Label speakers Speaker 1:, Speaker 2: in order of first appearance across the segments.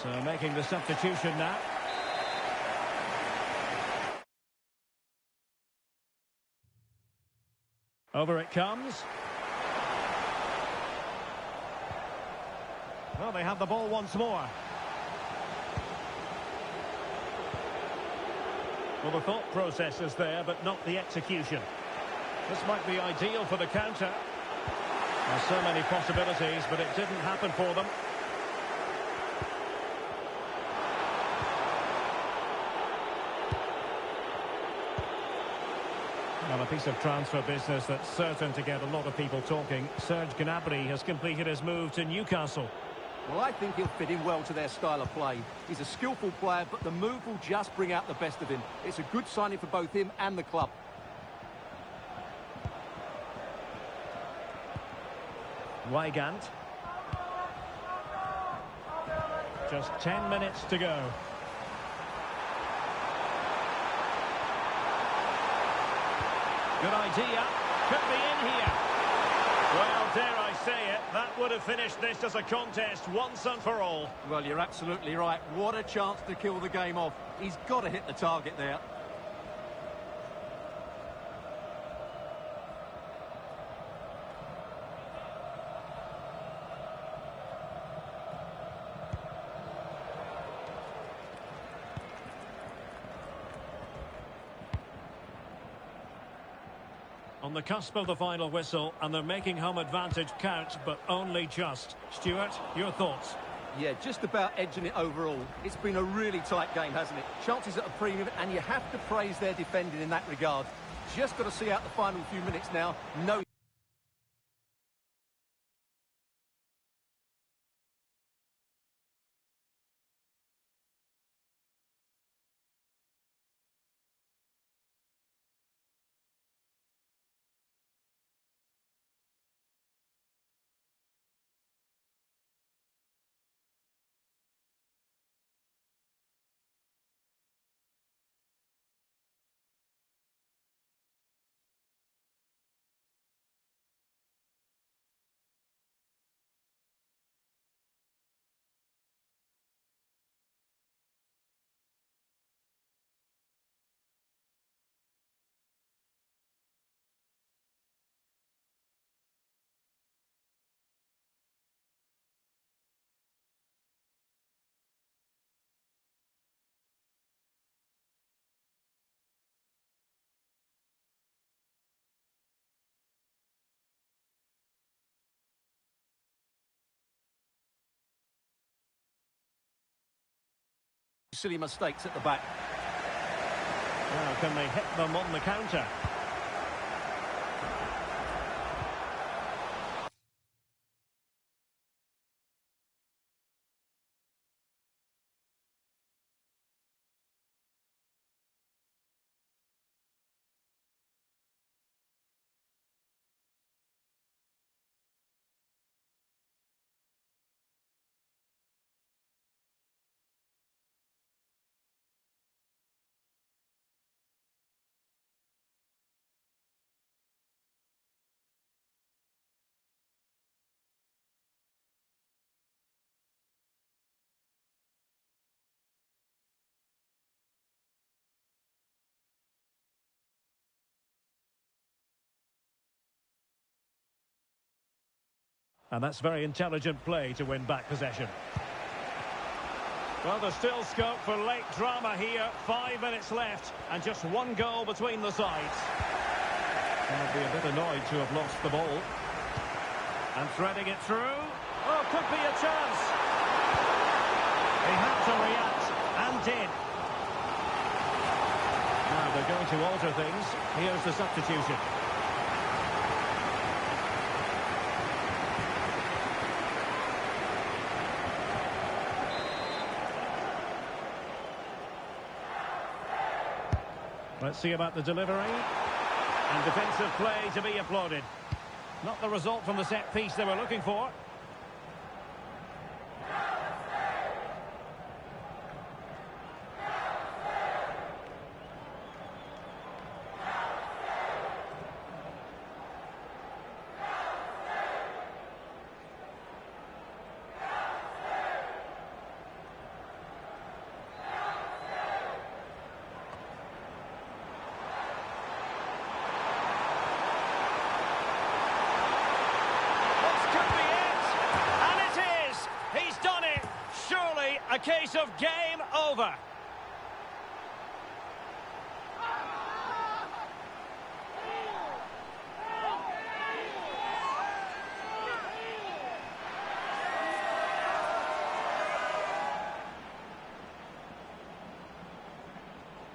Speaker 1: So making the substitution now. Over it comes. Well, they have the ball once more. Well, the thought process is there, but not the execution. This might be ideal for the counter. There's so many possibilities, but it didn't happen for them. Well, a piece of transfer business that's certain to get a lot of people talking. Serge Gnabry has completed his move to Newcastle.
Speaker 2: Well, I think he'll fit in well to their style of play. He's a skillful player, but the move will just bring out the best of him. It's a good signing for both him and the club.
Speaker 1: Weigand. Just 10 minutes to go. Good idea. Could be in here. Well, dare I say it, that would have finished this as a contest once and for all.
Speaker 2: Well, you're absolutely right. What a chance to kill the game off. He's got to hit the target there.
Speaker 1: On the cusp of the final whistle, and they're making home advantage count, but only just. Stuart, your thoughts?
Speaker 2: Yeah, just about edging it overall. It's been a really tight game, hasn't it? Chances at a premium, and you have to praise their defending in that regard. Just got to see out the final few minutes now. No. Silly mistakes at the back.
Speaker 1: Now, can they hit them on the counter? And that's very intelligent play to win back possession. Well, there's still scope for late drama here. 5 minutes left and just one goal between the sides. I'll be a bit annoyed to have lost the ball. And threading it through. Oh, could be a chance. He had to react and did. Now they're going to alter things. Here's the substitution. Let's see about the delivery. And defensive play to be applauded. Not the result from the set piece they were looking for. case of game over.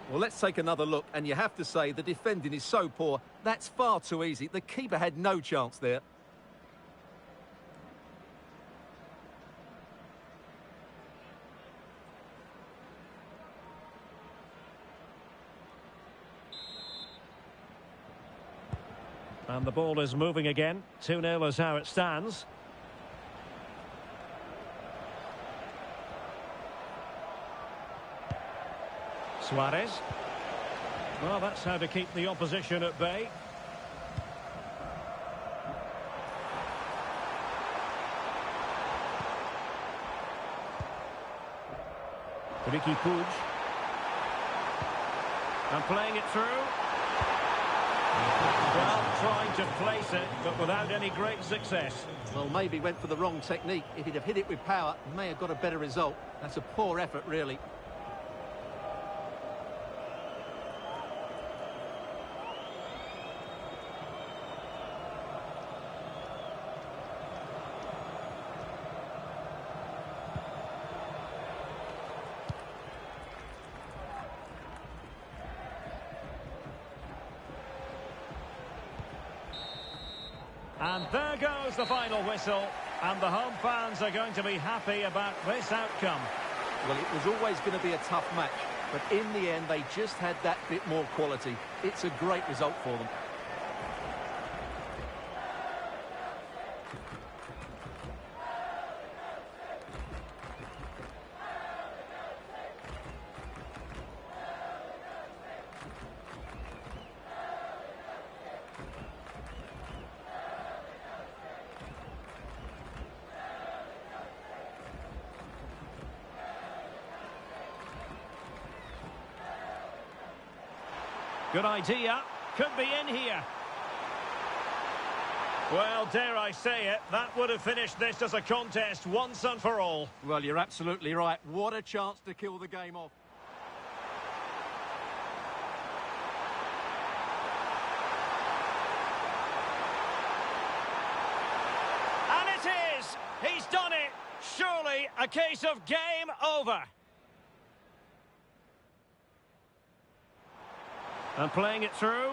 Speaker 2: Well, let's take another look, and you have to say the defending is so poor. That's far too easy. The keeper had no chance there.
Speaker 1: And the ball is moving again. 2-0 is how it stands. Suarez. Well, that's how to keep the opposition at bay. Ricky Puig. And playing it through. Well, trying to place it, but without any great success.
Speaker 2: Well, maybe went for the wrong technique. If he'd have hit it with power, he may have got a better result. That's a poor effort, really.
Speaker 1: And there goes the final whistle, and the home fans are going to be happy about this outcome.
Speaker 2: Well, it was always going to be a tough match, but in the end, they just had that bit more quality. It's a great result for them.
Speaker 1: Good idea. Could be in here. Well, dare I say it, that would have finished this as a contest once and for all.
Speaker 2: Well, you're absolutely right. What a chance to kill the game off.
Speaker 1: And it is! He's done it! Surely a case of game over. And playing it through.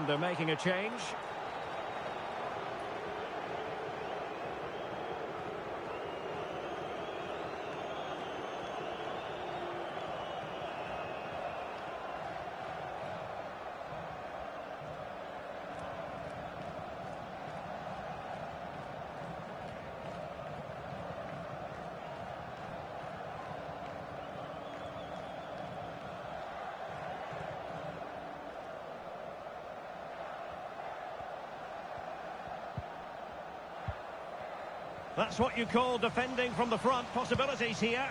Speaker 1: they're making a change. That's what you call defending from the front. Possibilities here.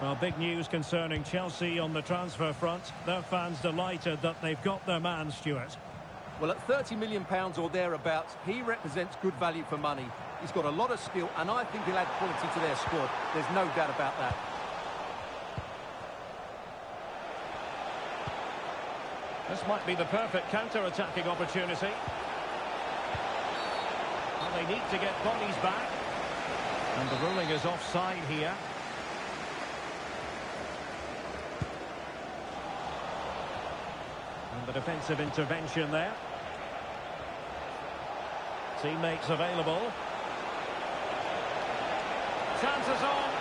Speaker 1: Well, big news concerning Chelsea on the transfer front. Their fans delighted that they've got their man, Stuart.
Speaker 2: Well, at £30 million or thereabouts, he represents good value for money. He's got a lot of skill, and I think he'll add quality to their squad. There's no doubt about that.
Speaker 1: This might be the perfect counter-attacking opportunity. They need to get bodies back. And the ruling is offside here. And the defensive intervention there. Teammates available. Chances on.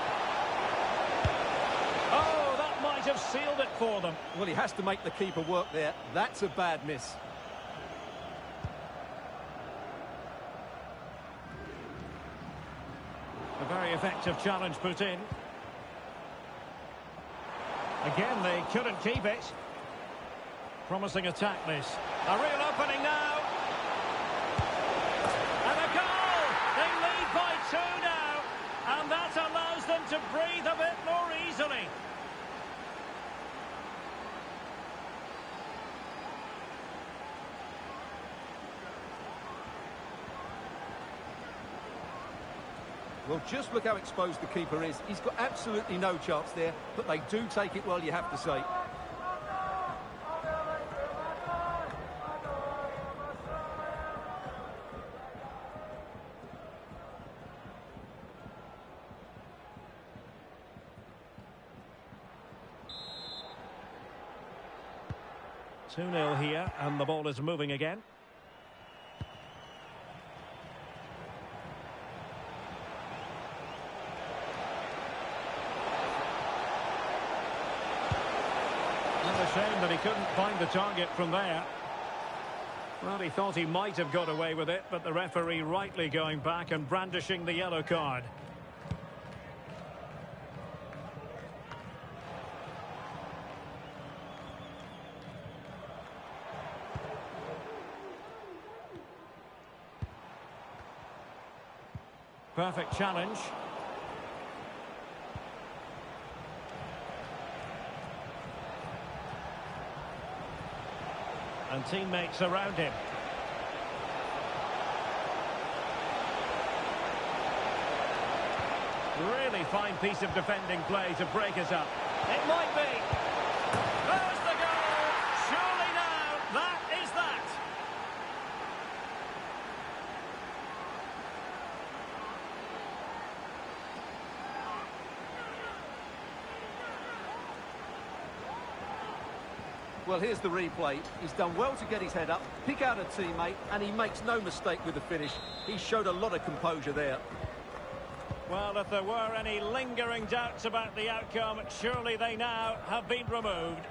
Speaker 1: Oh, that might have sealed it for them.
Speaker 2: Well, he has to make the keeper work there. That's a bad miss.
Speaker 1: A very effective challenge put in. Again, they couldn't keep it. Promising attack this. A real opening now. And a goal! They lead by 2 now. And that allows them to breathe a bit more easily.
Speaker 2: Well, just look how exposed the keeper is. He's got absolutely no chance there, but they do take it well, you have to say.
Speaker 1: Two 0 here, and the ball is moving again. A shame that he couldn't find the target from there. Well, he thought he might have got away with it, but the referee rightly going back and brandishing the yellow card. Perfect challenge. And teammates around him. Really fine piece of defending play to break us up. It might be. There's the goal. Surely now, that is that.
Speaker 2: Well, here's the replay. He's done well to get his head up, pick out a teammate, and he makes no mistake with the finish. He showed a lot of composure there.
Speaker 1: Well, if there were any lingering doubts about the outcome, surely they now have been removed.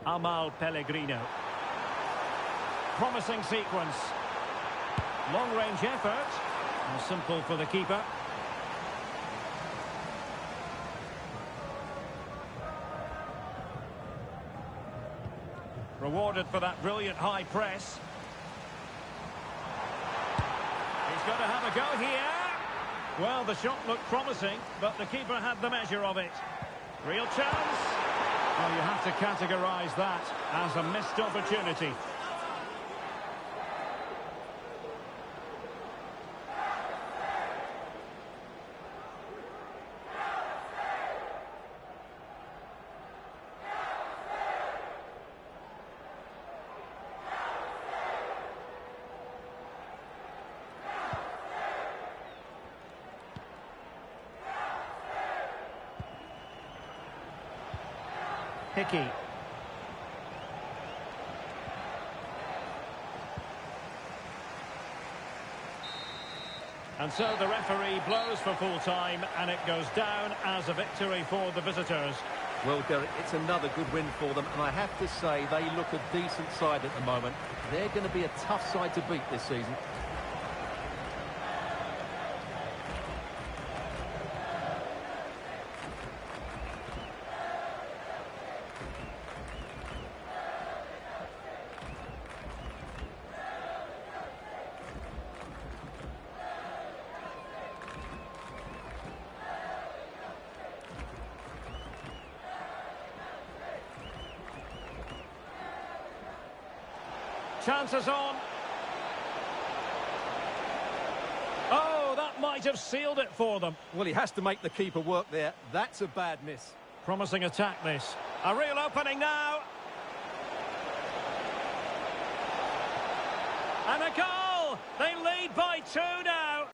Speaker 1: Amal Pellegrino. Promising sequence. Long-range effort. And simple for the keeper. Rewarded for that brilliant high press. He's got to have a go here. Well, the shot looked promising, but the keeper had the measure of it. Real chance. Well, you have to categorise that as a missed opportunity. Hickey. And so the referee blows for full time, and it goes down as a victory for the visitors.
Speaker 2: Well, Derek, it's another good win for them, and I have to say they look a decent side at the moment. They're going to be a tough side to beat this season.
Speaker 1: Chances on. Oh, that might have sealed it for them.
Speaker 2: Well, he has to make the keeper work there. That's a bad miss.
Speaker 1: Promising attack, this. A real opening now. And a goal! They lead by 2 now.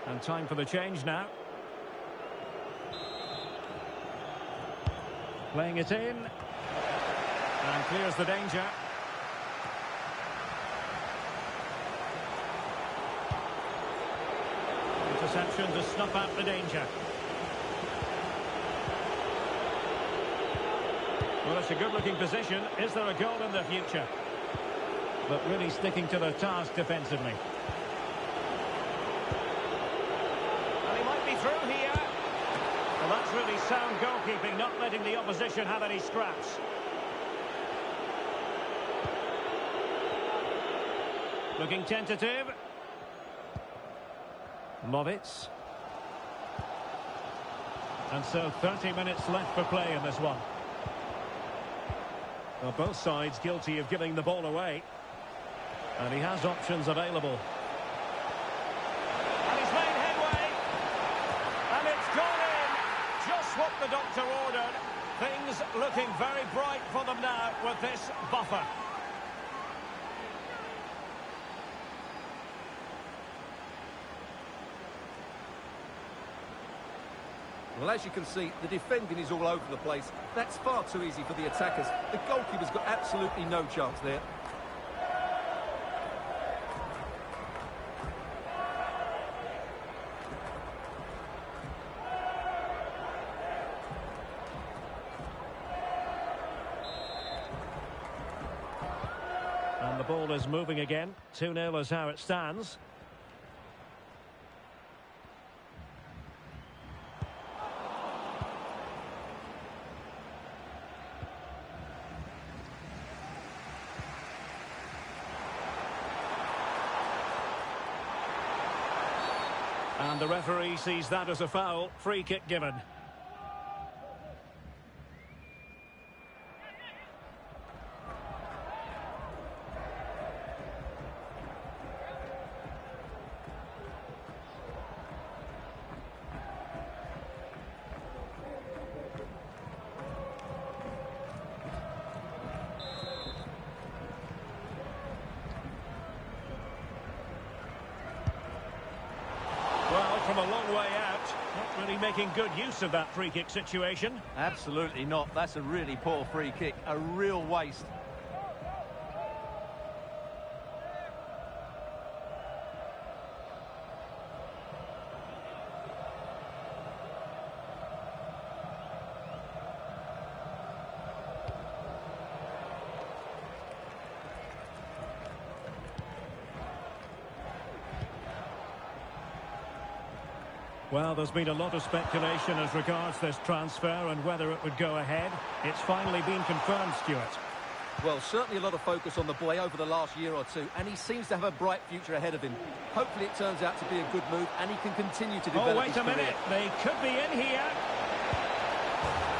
Speaker 1: And time for the change now. Playing it in. And clears the danger. Interception to snuff out the danger. Well, it's a good-looking position. Is there a goal in the future? But really sticking to their task defensively. Through here. Well, that's really sound goalkeeping, not letting the opposition have any scraps. Looking tentative. Lovitz. And so 30 minutes left for play in this one. Well, both sides guilty of giving the ball away. And he has options available. And he's made headway. And it's gone in. Just what the doctor ordered. Things looking very bright for them now with this buffer.
Speaker 2: Well, as you can see, the defending is all over the place. That's far too easy for the attackers. The goalkeeper's got absolutely no chance there.
Speaker 1: And the ball is moving again. 2-0 is how it stands. And the referee sees that as a foul. Free kick given. Well, from a long way out, not really making good use of that free kick situation.
Speaker 2: Absolutely not. That's a really poor free kick. A real waste.
Speaker 1: Well, there's been a lot of speculation as regards this transfer and whether it would go ahead. It's finally been confirmed, Stuart.
Speaker 2: Well, certainly a lot of focus on the boy over the last year or two, and he seems to have a bright future ahead of him. Hopefully it turns out to be a good move, and he can continue to develop his career.
Speaker 1: Oh, wait a minute. They could be in here.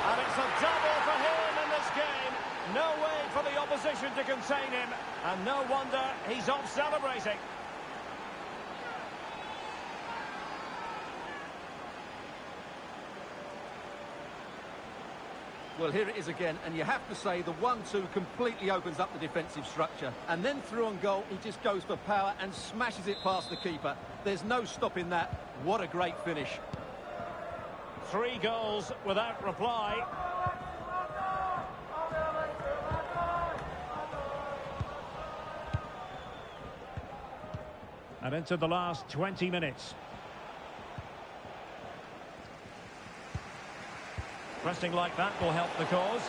Speaker 1: And it's a double for him in this game. No way for the opposition to contain him. And no wonder he's off celebrating.
Speaker 2: Well, here it is again, and you have to say the 1-2 completely opens up the defensive structure. And then through on goal, he just goes for power and smashes it past the keeper. There's no stopping that. What a great finish.
Speaker 1: 3 goals without reply. And into the last 20 minutes. Pressing like that will help the cause.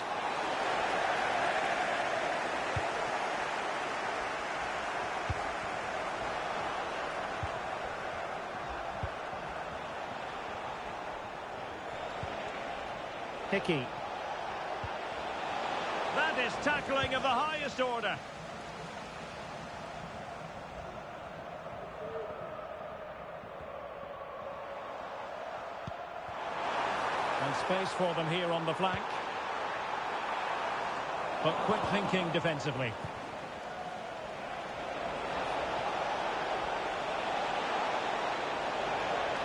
Speaker 1: Hickey. That is tackling of the highest order. And space for them here on the flank. But quick thinking defensively.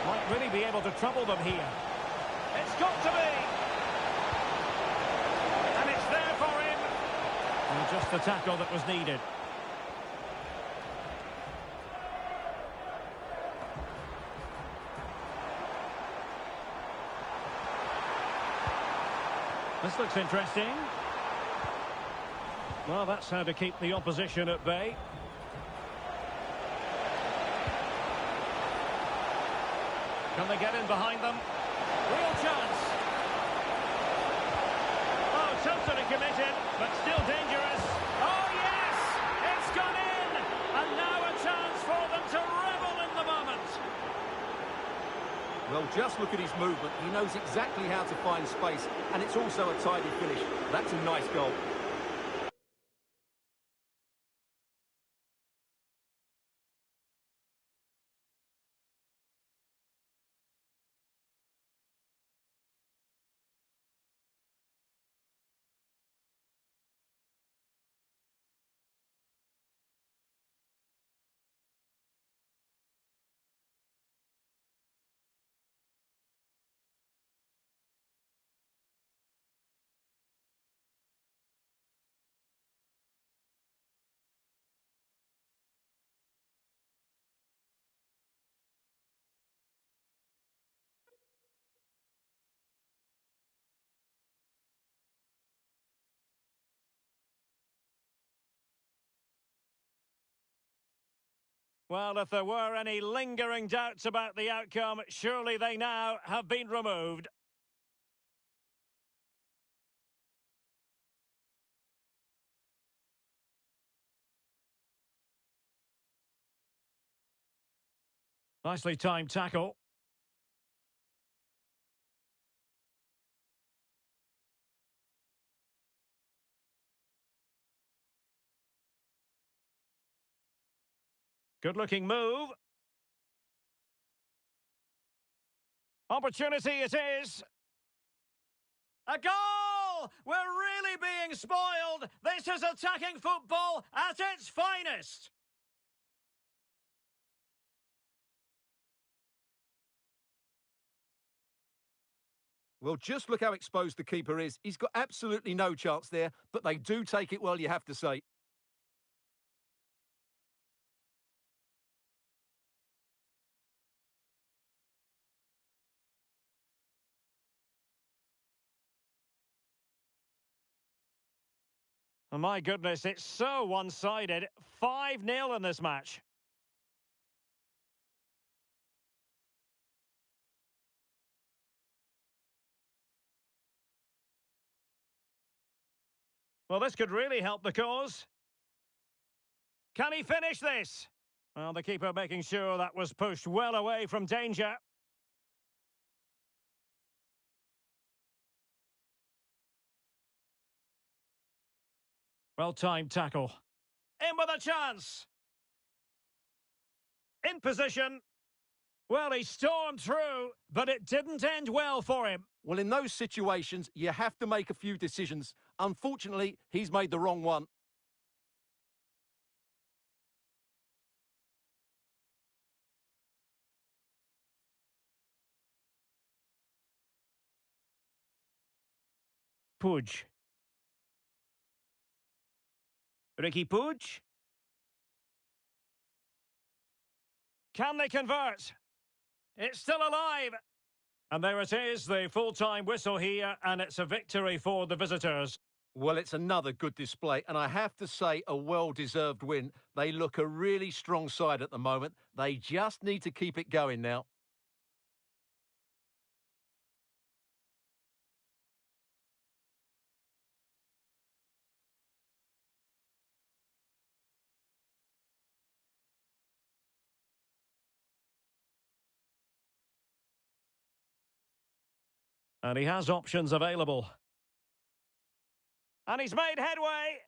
Speaker 1: Might really be able to trouble them here. It's got to be! And it's there for him! And just the tackle that was needed. This looks interesting. Well, that's how to keep the opposition at bay. Can they get in behind them? Real chance. Oh, totally committed, but still dangerous. Oh, yes! It's gone in! And now a chance for them to revel in the moment.
Speaker 2: Well, just look at his movement. He knows exactly how to find space, and it's also a tidy finish. That's a nice goal.
Speaker 1: Well, if there were any lingering doubts about the outcome, surely they now have been removed. Nicely timed tackle. Good-looking move. Opportunity it is. A goal! We're really being spoiled. This is attacking football at its finest.
Speaker 2: Well, just look how exposed the keeper is. He's got absolutely no chance there, but they do take it well, you have to say.
Speaker 1: Oh, my goodness, it's so one-sided. 5-0 in this match. Well, this could really help the cause. Can he finish this? Well, the keeper making sure that was pushed well away from danger. Well-timed tackle. In with a chance. In position. Well, he stormed through, but it didn't end well for him.
Speaker 2: Well, in those situations, you have to make a few decisions. Unfortunately, he's made the wrong one.
Speaker 1: Puig. Ricky Puig. Can they convert? It's still alive. And there it is, the full-time whistle here, and it's a victory for the visitors.
Speaker 2: Well, it's another good display, and I have to say a well-deserved win. They look a really strong side at the moment. They just need to keep it going now.
Speaker 1: And he has options available. And he's made headway.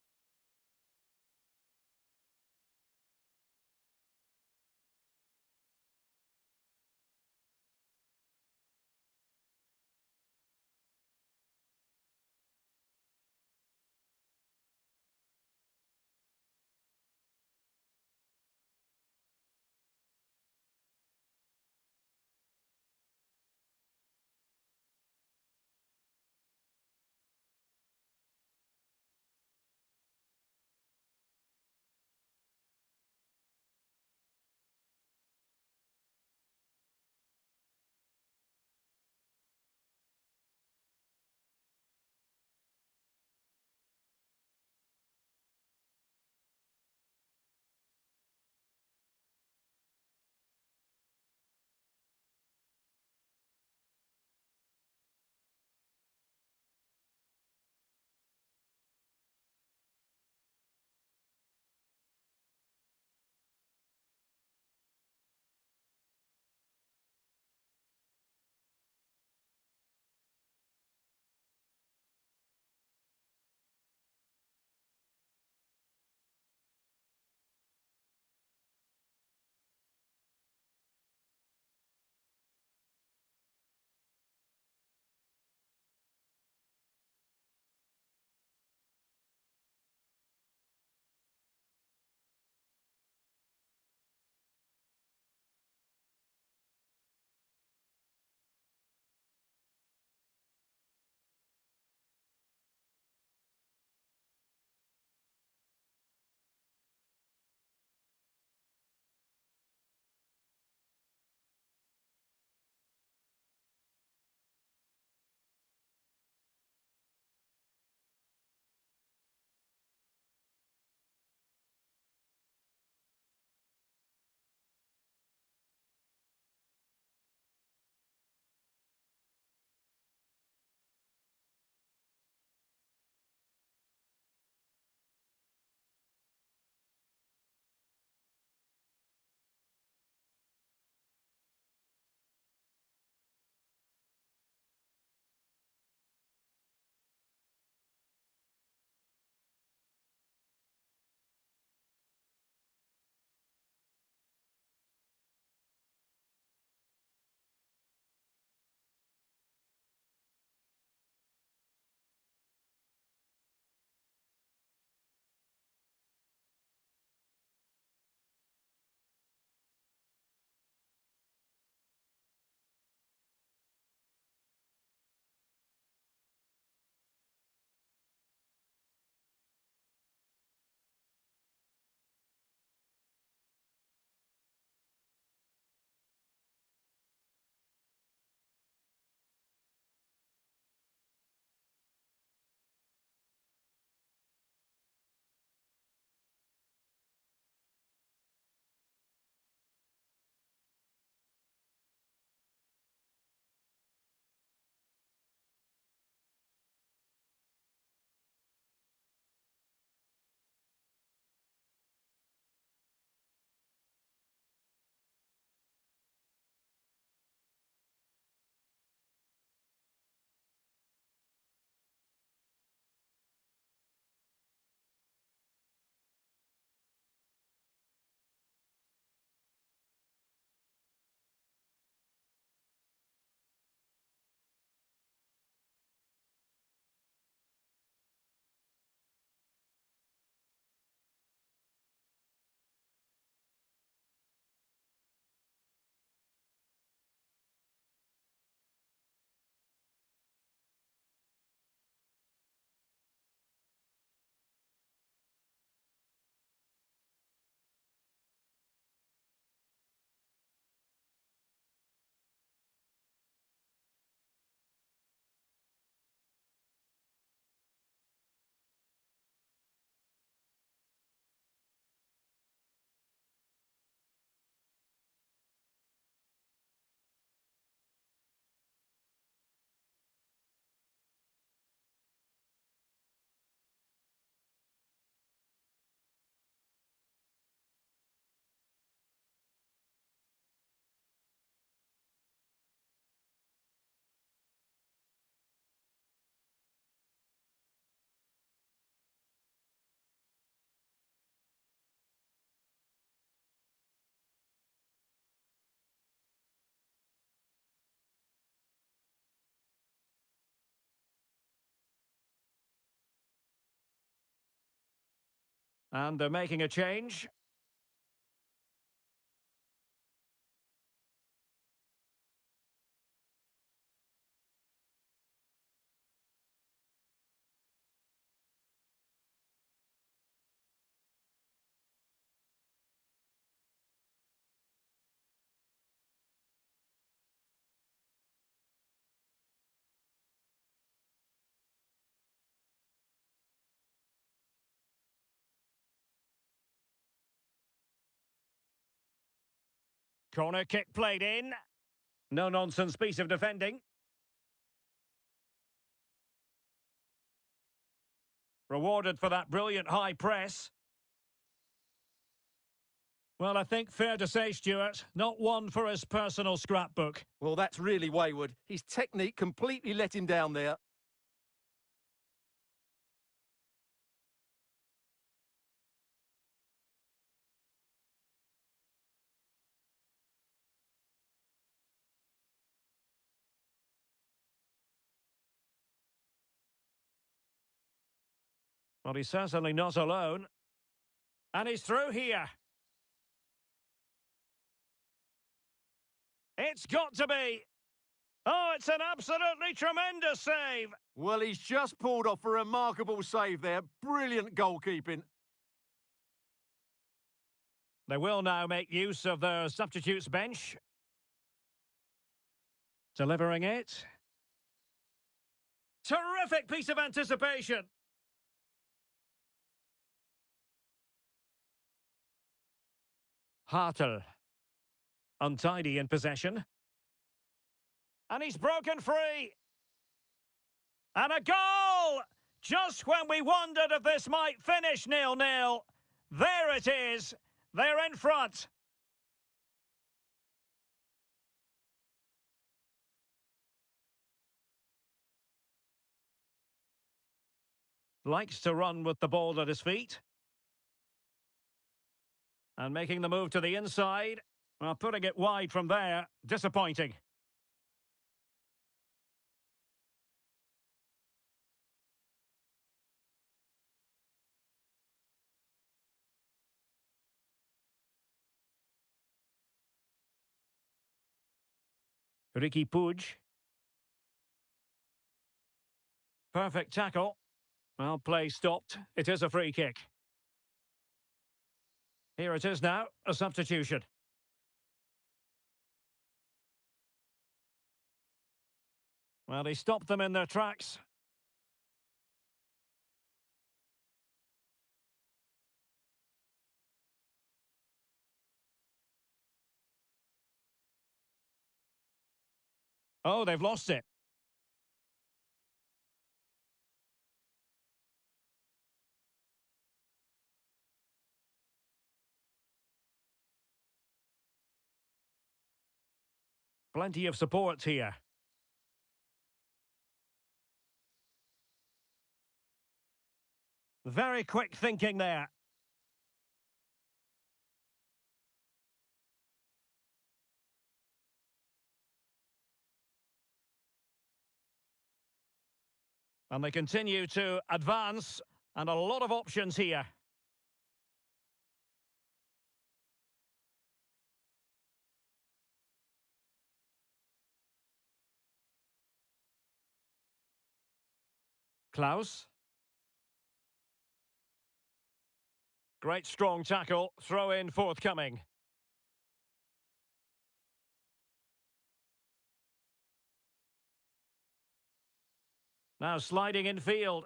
Speaker 1: And they're making a change. Corner kick played in. No-nonsense piece of defending. Rewarded for that brilliant high press. Well, I think fair to say, Stuart, not one for his personal scrapbook.
Speaker 2: Well, that's really wayward. His technique completely let him down there.
Speaker 1: Well, he's certainly not alone. And he's through here. It's got to be. Oh, it's an absolutely tremendous save.
Speaker 2: Well, he's just pulled off a remarkable save there. Brilliant goalkeeping.
Speaker 1: They will now make use of their substitutes bench. Delivering it. Terrific piece of anticipation. Hartel. Untidy in possession. And he's broken free. And a goal! Just when we wondered if this might finish 0-0. There it is. They're in front. Likes to run with the ball at his feet. And making the move to the inside. Well, putting it wide from there. Disappointing. Ricky Puig. Perfect tackle. Well, play stopped. It is a free kick. Here it is now, a substitution. Well, he stopped them in their tracks. Oh, they've lost it. Plenty of support here. Very quick thinking there. And they continue to advance, and a lot of options here. Klaus. Great strong tackle, throw in forthcoming. Now sliding in field.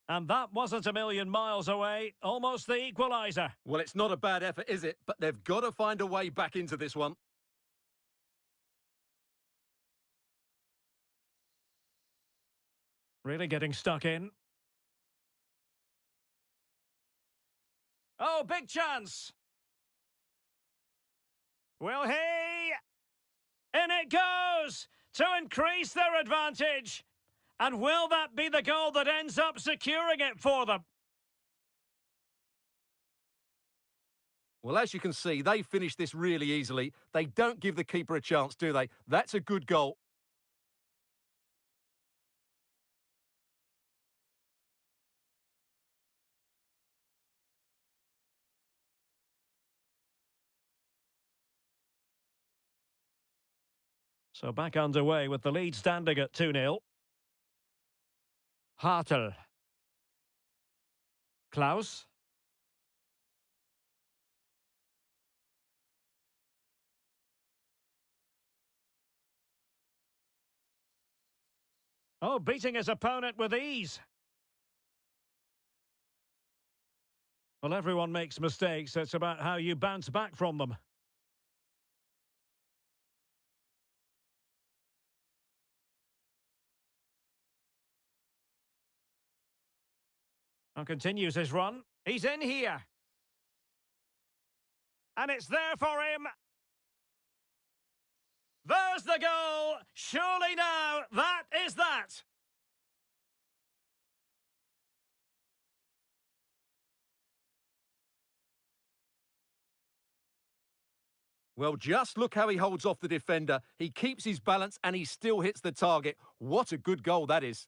Speaker 1: And that wasn't a million miles away, almost the equaliser.
Speaker 2: Well, it's not a bad effort, is it? But they've got to find a way back into this one.
Speaker 1: Really getting stuck in. Oh, big chance! Will he? In it goes! To increase their advantage! And will that be the goal that ends up securing it for them?
Speaker 2: Well, as you can see, they finish this really easily. They don't give the keeper a chance, do they? That's a good goal.
Speaker 1: So back underway with the lead standing at 2-0. Hartel. Klaus. Oh, beating his opponent with ease. Well, everyone makes mistakes. It's about how you bounce back from them. And continues his run. He's in here. And it's there for him. There's the goal. Surely now, that is that.
Speaker 2: Well, just look how he holds off the defender. He keeps his balance and he still hits the target. What a good goal that is.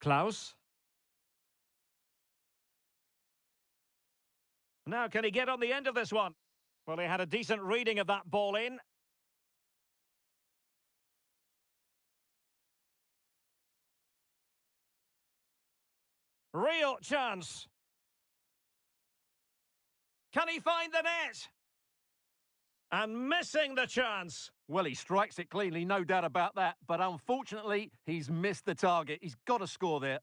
Speaker 1: Klaus. Now, can he get on the end of this one? Well, he had a decent reading of that ball in. Real chance. Can he find the net? And missing the chance.
Speaker 2: Well, he strikes it cleanly, no doubt about that. But unfortunately, he's missed the target. He's got to score there.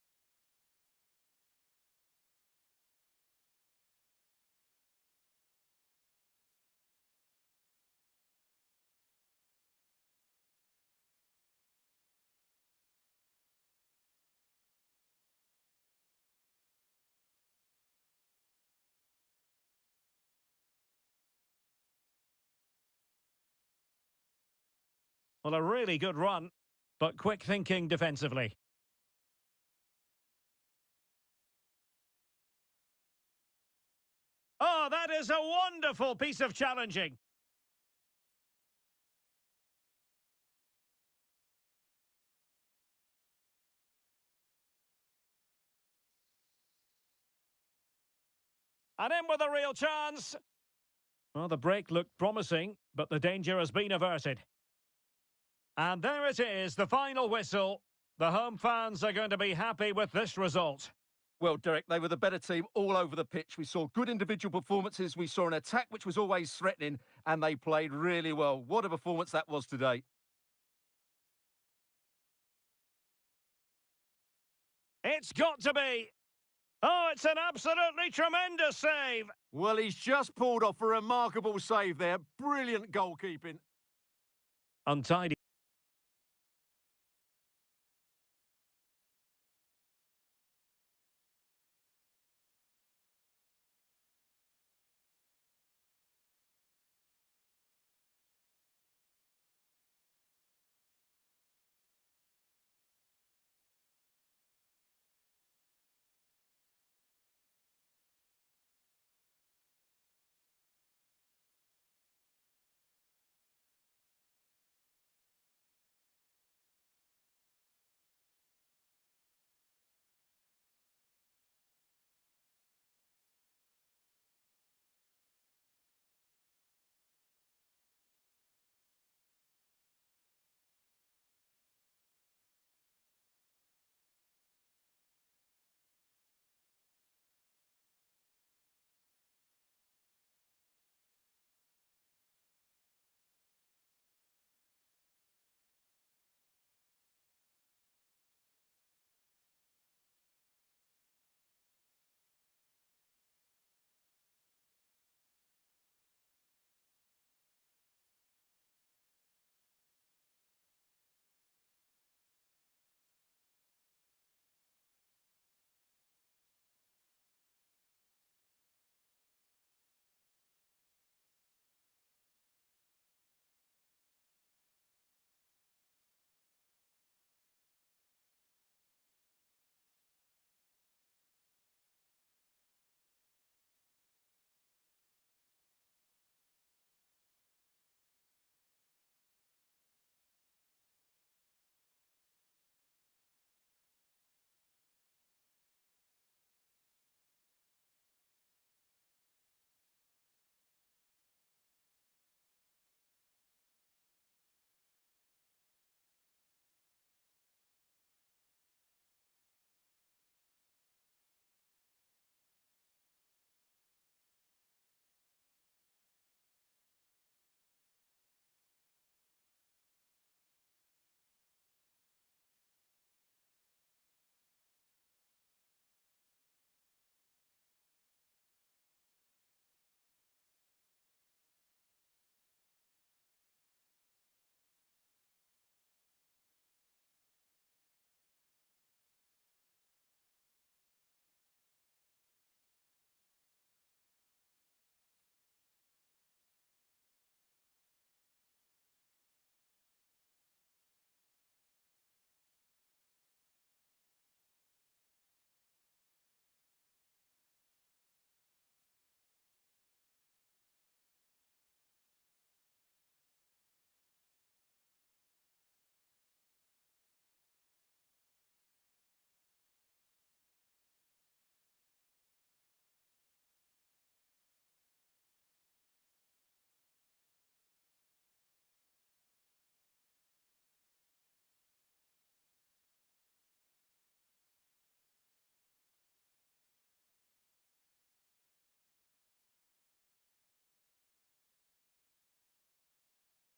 Speaker 1: Well, a really good run, but quick thinking defensively. Oh, that is a wonderful piece of challenging. And in with a real chance. Well, the break looked promising, but the danger has been averted. And there it is, the final whistle. The home fans are going to be happy with this result.
Speaker 2: Well, Derek, they were the better team all over the pitch. We saw good individual performances. We saw an attack which was always threatening, and they played really well. What a performance that was today.
Speaker 1: It's got to be. Oh, it's an absolutely tremendous save.
Speaker 2: Well, he's just pulled off a remarkable save there. Brilliant goalkeeping.
Speaker 1: Untidy.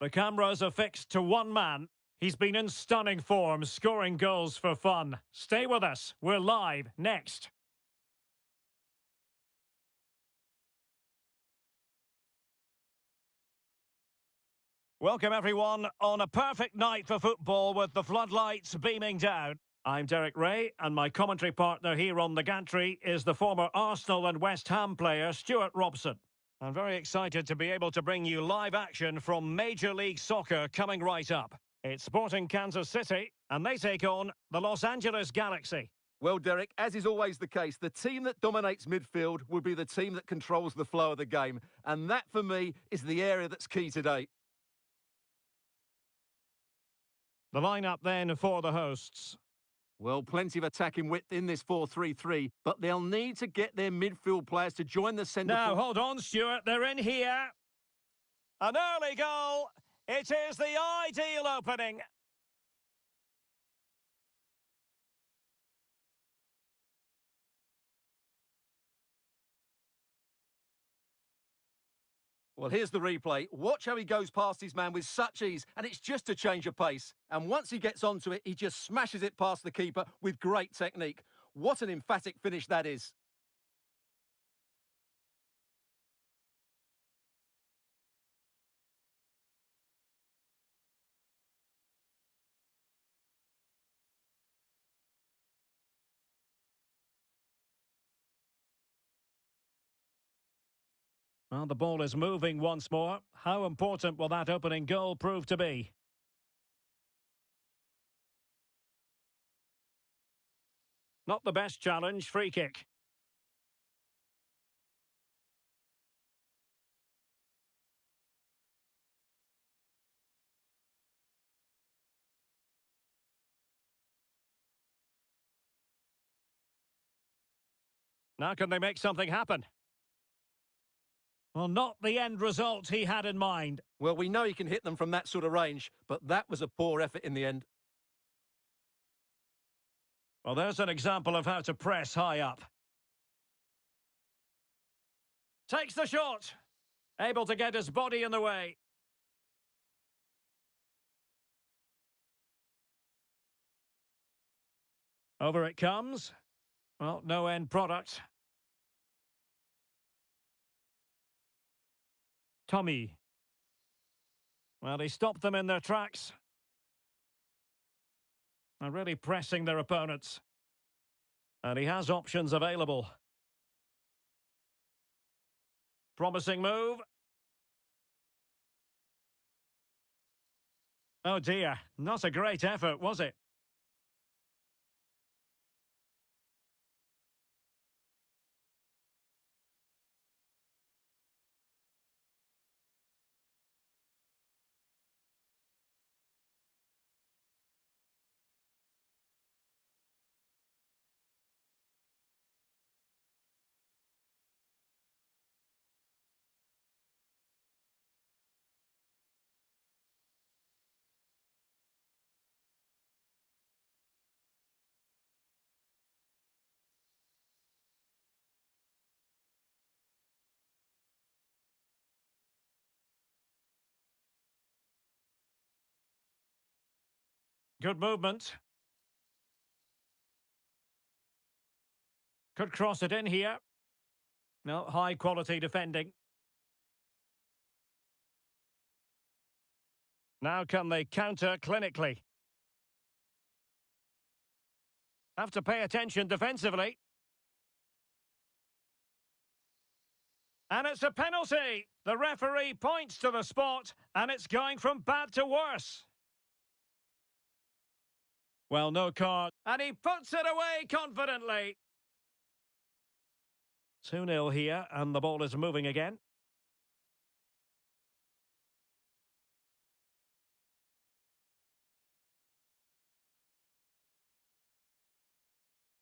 Speaker 1: The cameras are fixed to one man. He's been in stunning form, scoring goals for fun. Stay with us. We're live next. Welcome, everyone, on a perfect night for football with the floodlights beaming down. I'm Derek Ray, and my commentary partner here on the gantry is the former Arsenal and West Ham player, Stuart Robson. I'm very excited to be able to bring you live action from Major League Soccer coming right up. It's Sporting Kansas City, and they take on the Los Angeles Galaxy.
Speaker 2: Well, Derek, as is always the case, the team that dominates midfield will be the team that controls the flow of the game. And that, for me, is the area that's key today.
Speaker 1: The lineup then for the hosts.
Speaker 2: Well, plenty of attacking width in this 4-3-3, but they'll need to get their midfield players to join the centre.
Speaker 1: Now, hold on, Stuart. They're in here. An early goal. It is the ideal opening.
Speaker 2: Well, here's the replay. Watch how he goes past his man with such ease, and it's just a change of pace. And once he gets onto it, he just smashes it past the keeper with great technique. What an emphatic finish that is.
Speaker 1: Well, the ball is moving once more. How important will that opening goal prove to be? Not the best challenge, free kick. Now can they make something happen? Well, not the end result he had in mind.
Speaker 2: Well, we know he can hit them from that sort of range, but that was a poor effort in the end.
Speaker 1: Well, there's an example of how to press high up. Takes the shot. Able to get his body in the way. Over it comes. Well, no end product. Tommy. Well, he stopped them in their tracks. They're really pressing their opponents. And he has options available. Promising move. Oh dear, not a great effort, was it? Good movement. Could cross it in here. No, high quality defending. Now can they counter clinically? Have to pay attention defensively. And it's a penalty. The referee points to the spot, and it's going from bad to worse. Well, no card. And he puts it away confidently. 2-0 here, and the ball is moving again.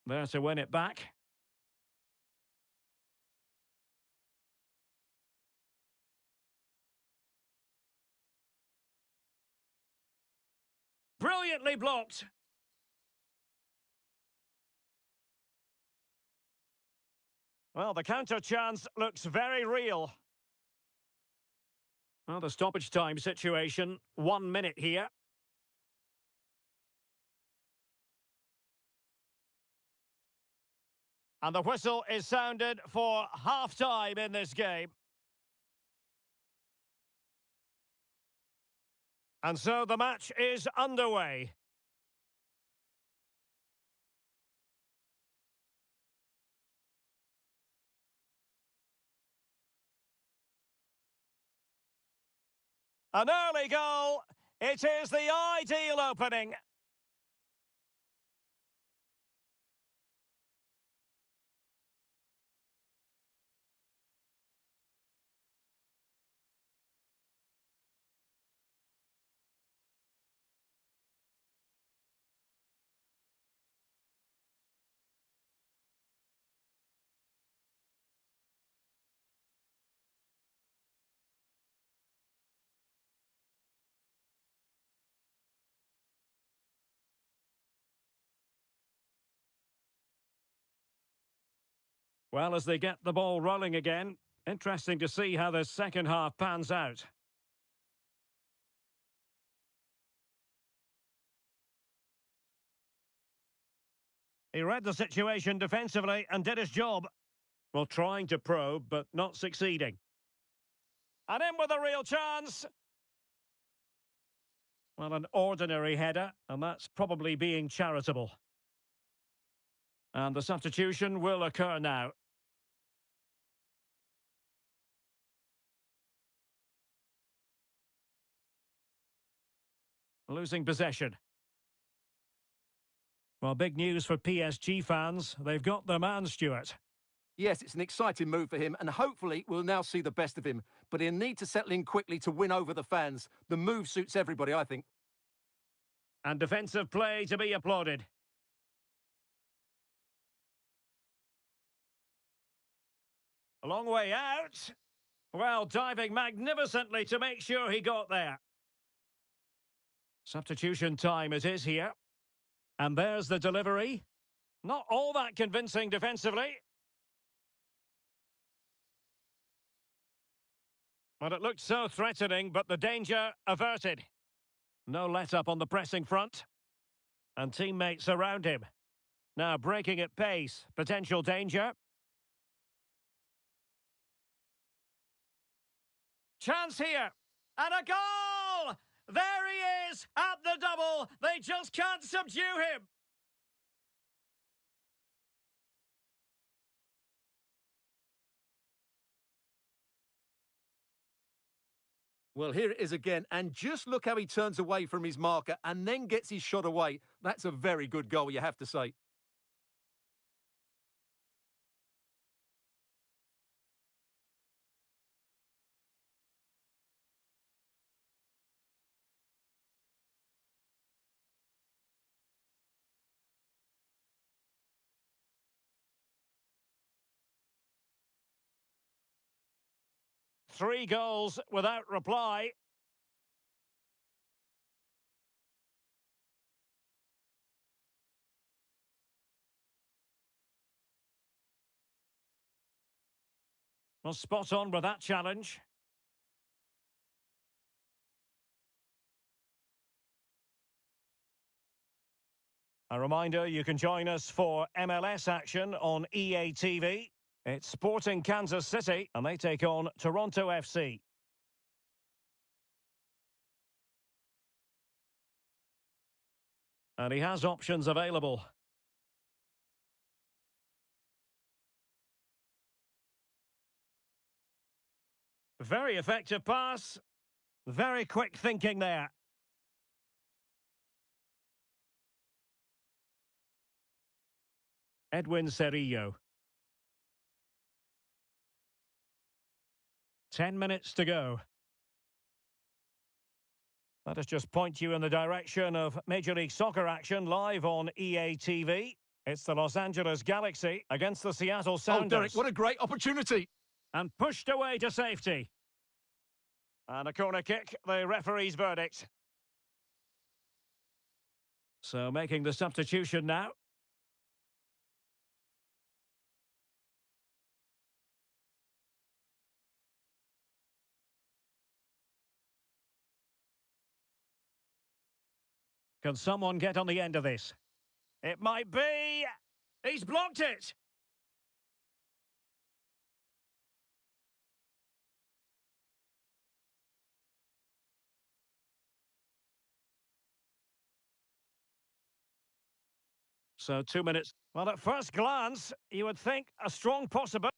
Speaker 1: There to win it back. Brilliantly blocked. Well, the counter chance looks very real. Well, the stoppage time situation, 1 minute here. And the whistle is sounded for half-time in this game. And so the match is underway. An early goal. It is the ideal opening. Well, as they get the ball rolling again, interesting to see how the second half pans out. He read the situation defensively and did his job. Well, trying to probe, but not succeeding. And in with a real chance. Well, an ordinary header, and that's probably being charitable. And the substitution will occur now. Losing possession. Well, big news for PSG fans. They've got their man, Stuart.
Speaker 2: Yes, it's an exciting move for him, and hopefully we'll now see the best of him. But he'll need to settle in quickly to win over the fans. The move suits everybody, I think.
Speaker 1: And defensive play to be applauded. A long way out. Well, diving magnificently to make sure he got there. Substitution time it is here. And there's the delivery. Not all that convincing defensively. But it looked so threatening, but the danger averted. No let-up on the pressing front. And teammates around him. Now breaking at pace. Potential danger. Chance here. And a goal! There he is at the double. They just can't subdue him.
Speaker 2: Well, here it is again, and just look how he turns away from his marker and then gets his shot away. That's a very good goal, you have to say.
Speaker 1: Three goals without reply. Well, spot on with that challenge. A reminder, you can join us for MLS action on EA TV. It's Sporting Kansas City, and they take on Toronto FC. And he has options available. Very effective pass. Very quick thinking there. Edwin Cerrillo. 10 minutes to go. Let us just point you in the direction of Major League Soccer action live on EA TV. It's the Los Angeles Galaxy against the Seattle Sounders.
Speaker 2: Oh, Derek, what a great opportunity.
Speaker 1: And pushed away to safety. And a corner kick, the referee's verdict. So making the substitution now. Can someone get on the end of this? It might be... He's blocked it! So 2 minutes. Well, at first glance, you would think a strong possibility.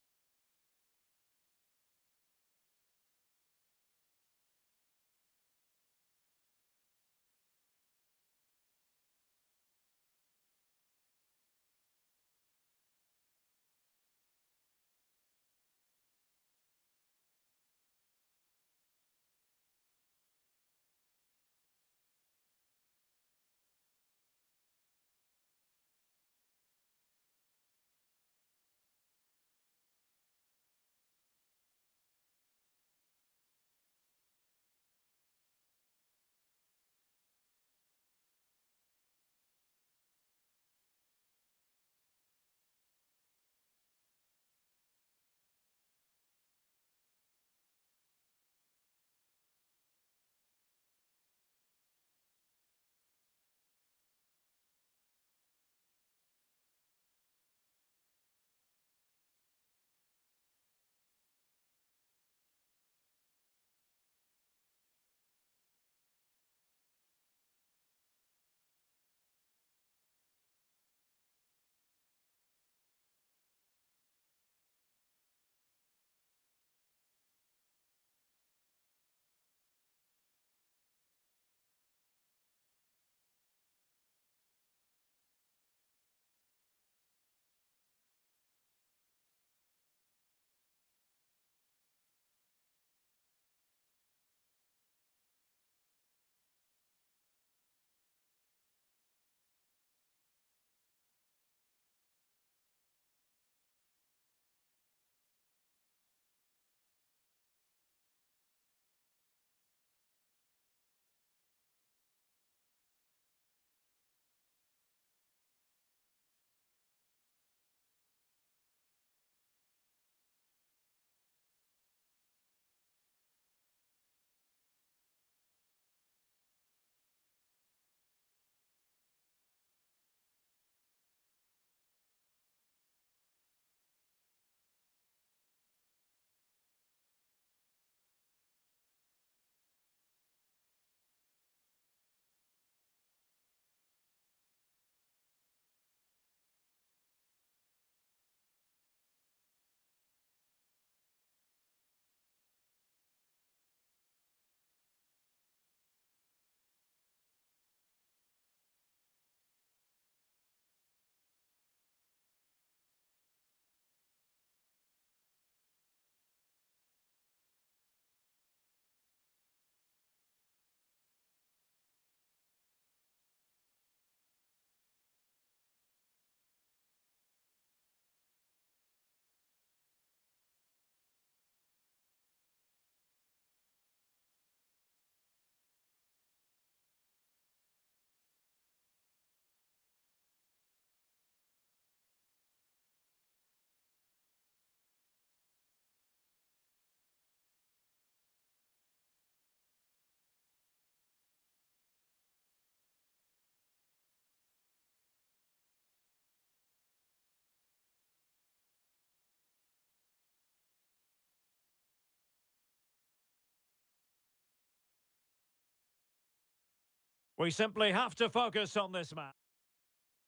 Speaker 1: We simply have to focus on this match.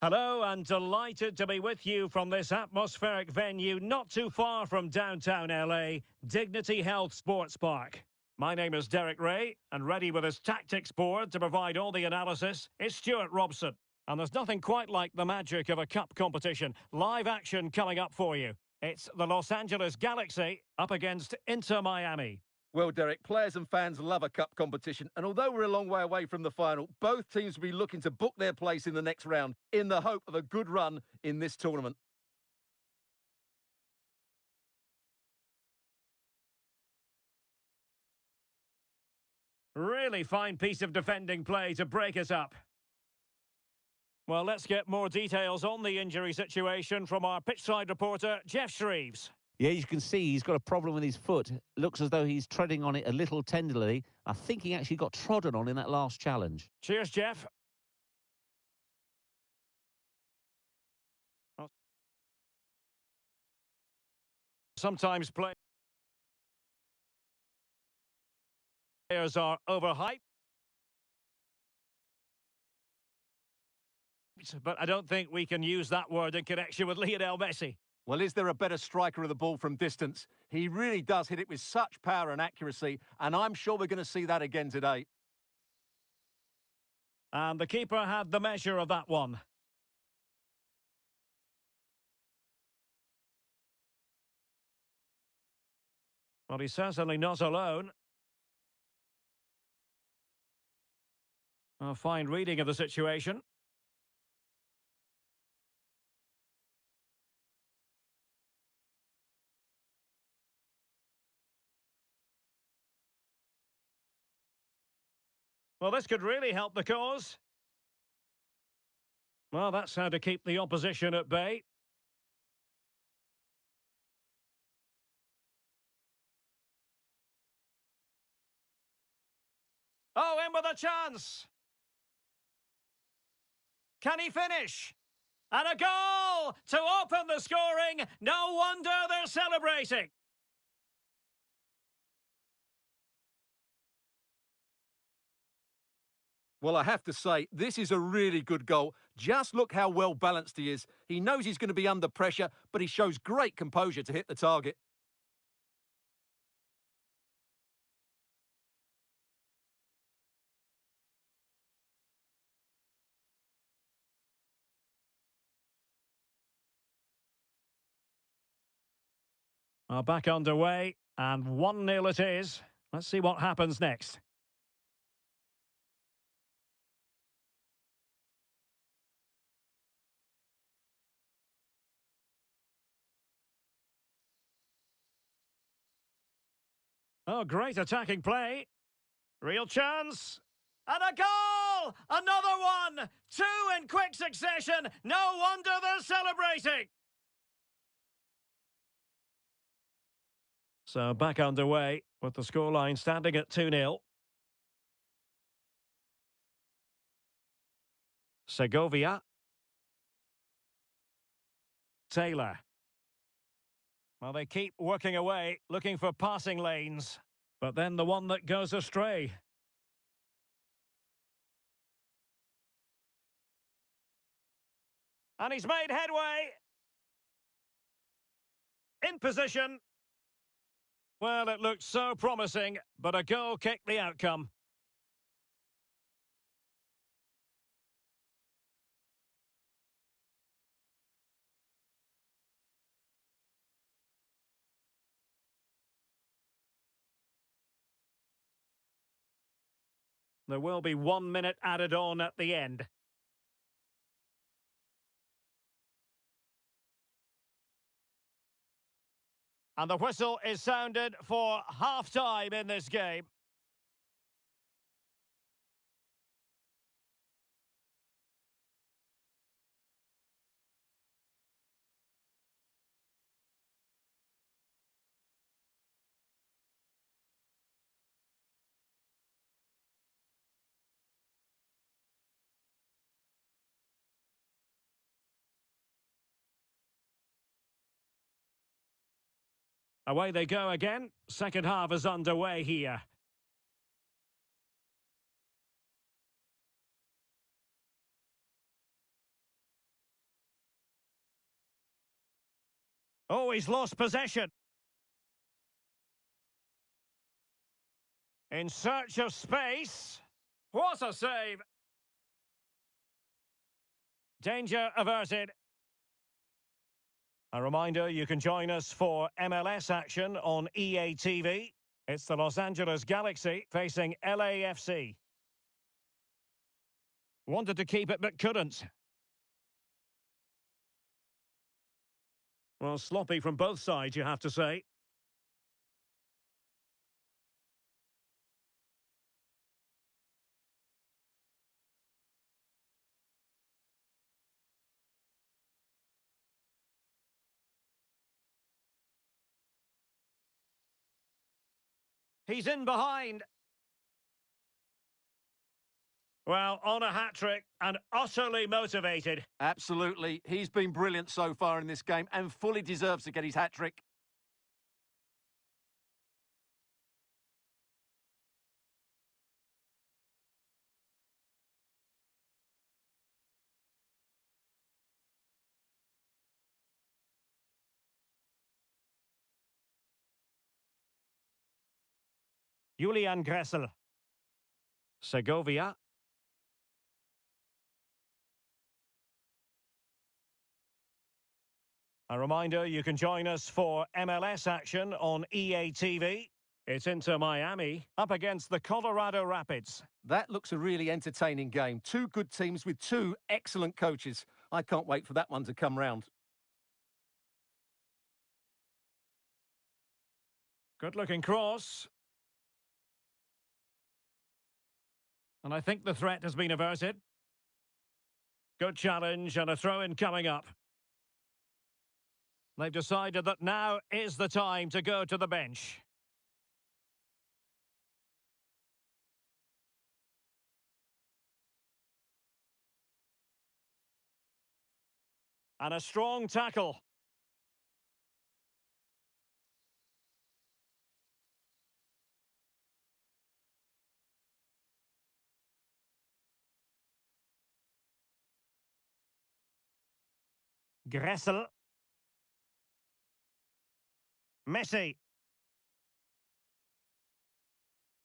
Speaker 1: Hello, and delighted to be with you from this atmospheric venue not too far from downtown LA, Dignity Health Sports Park. My name is Derek Ray, and ready with his tactics board to provide all the analysis is Stuart Robson. And there's nothing quite like the magic of a cup competition. Live action coming up for you. It's the Los Angeles Galaxy up against Inter Miami.
Speaker 2: Well, Derek, players and fans love a cup competition, and although we're a long way away from the final, both teams will be looking to book their place in the next round in the hope of a good run in this tournament.
Speaker 1: Really fine piece of defending play to break us up. Well, let's get more details on the injury situation from our pitchside reporter, Jeff Shreves.
Speaker 3: Yeah, you can see he's got a problem with his foot. Looks as though he's treading on it a little tenderly. I think he actually got trodden on in that last challenge.
Speaker 1: Cheers, Jeff. Sometimes players are overhyped, but I don't think we can use that word in connection with Lionel Messi.
Speaker 2: Well, is there a better striker of the ball from distance? He really does hit it with such power and accuracy, and I'm sure we're going to see that again today.
Speaker 1: And the keeper had the measure of that one. Well, he's certainly not alone. A fine reading of the situation. Well, this could really help the cause. Well, that's how to keep the opposition at bay. Oh, in with a chance! Can he finish? And a goal to open the scoring. No wonder they're celebrating.
Speaker 2: Well, I have to say, this is a really good goal. Just look how well balanced he is. He knows he's going to be under pressure, but he shows great composure to hit the target.
Speaker 1: Well, back underway, and 1-0 it is. Let's see what happens next. Oh, great attacking play. Real chance. And a goal! Another one! Two in quick succession. No wonder they're celebrating. So back underway with the scoreline standing at 2-0. Segovia. Taylor. Well, they keep working away, looking for passing lanes. But then the one that goes astray. And he's made headway. In position. Well, it looked so promising, but a goal kicked the outcome. There will be 1 minute added on at the end. And the whistle is sounded for half-time in this game. Away they go again. Second half is underway here. Oh, he's lost possession. In search of space. What a save. Danger averted. A reminder, you can join us for MLS action on EA TV. It's the Los Angeles Galaxy facing LAFC. Wanted to keep it but couldn't. Well, sloppy from both sides, you have to say. He's in behind. Well, on a hat-trick and utterly motivated.
Speaker 2: Absolutely. He's been brilliant so far in this game and fully deserves to get his hat-trick.
Speaker 1: Julian Gressel. Segovia. A reminder, you can join us for MLS action on EA TV. It's Inter Miami up against the Colorado Rapids.
Speaker 2: That looks a really entertaining game. Two good teams with two excellent coaches. I can't wait for that one to come round.
Speaker 1: Good-looking cross. And I think the threat has been averted. Good challenge and a throw-in coming up. They've decided that now is the time to go to the bench. And a strong tackle. Gressel. Messi.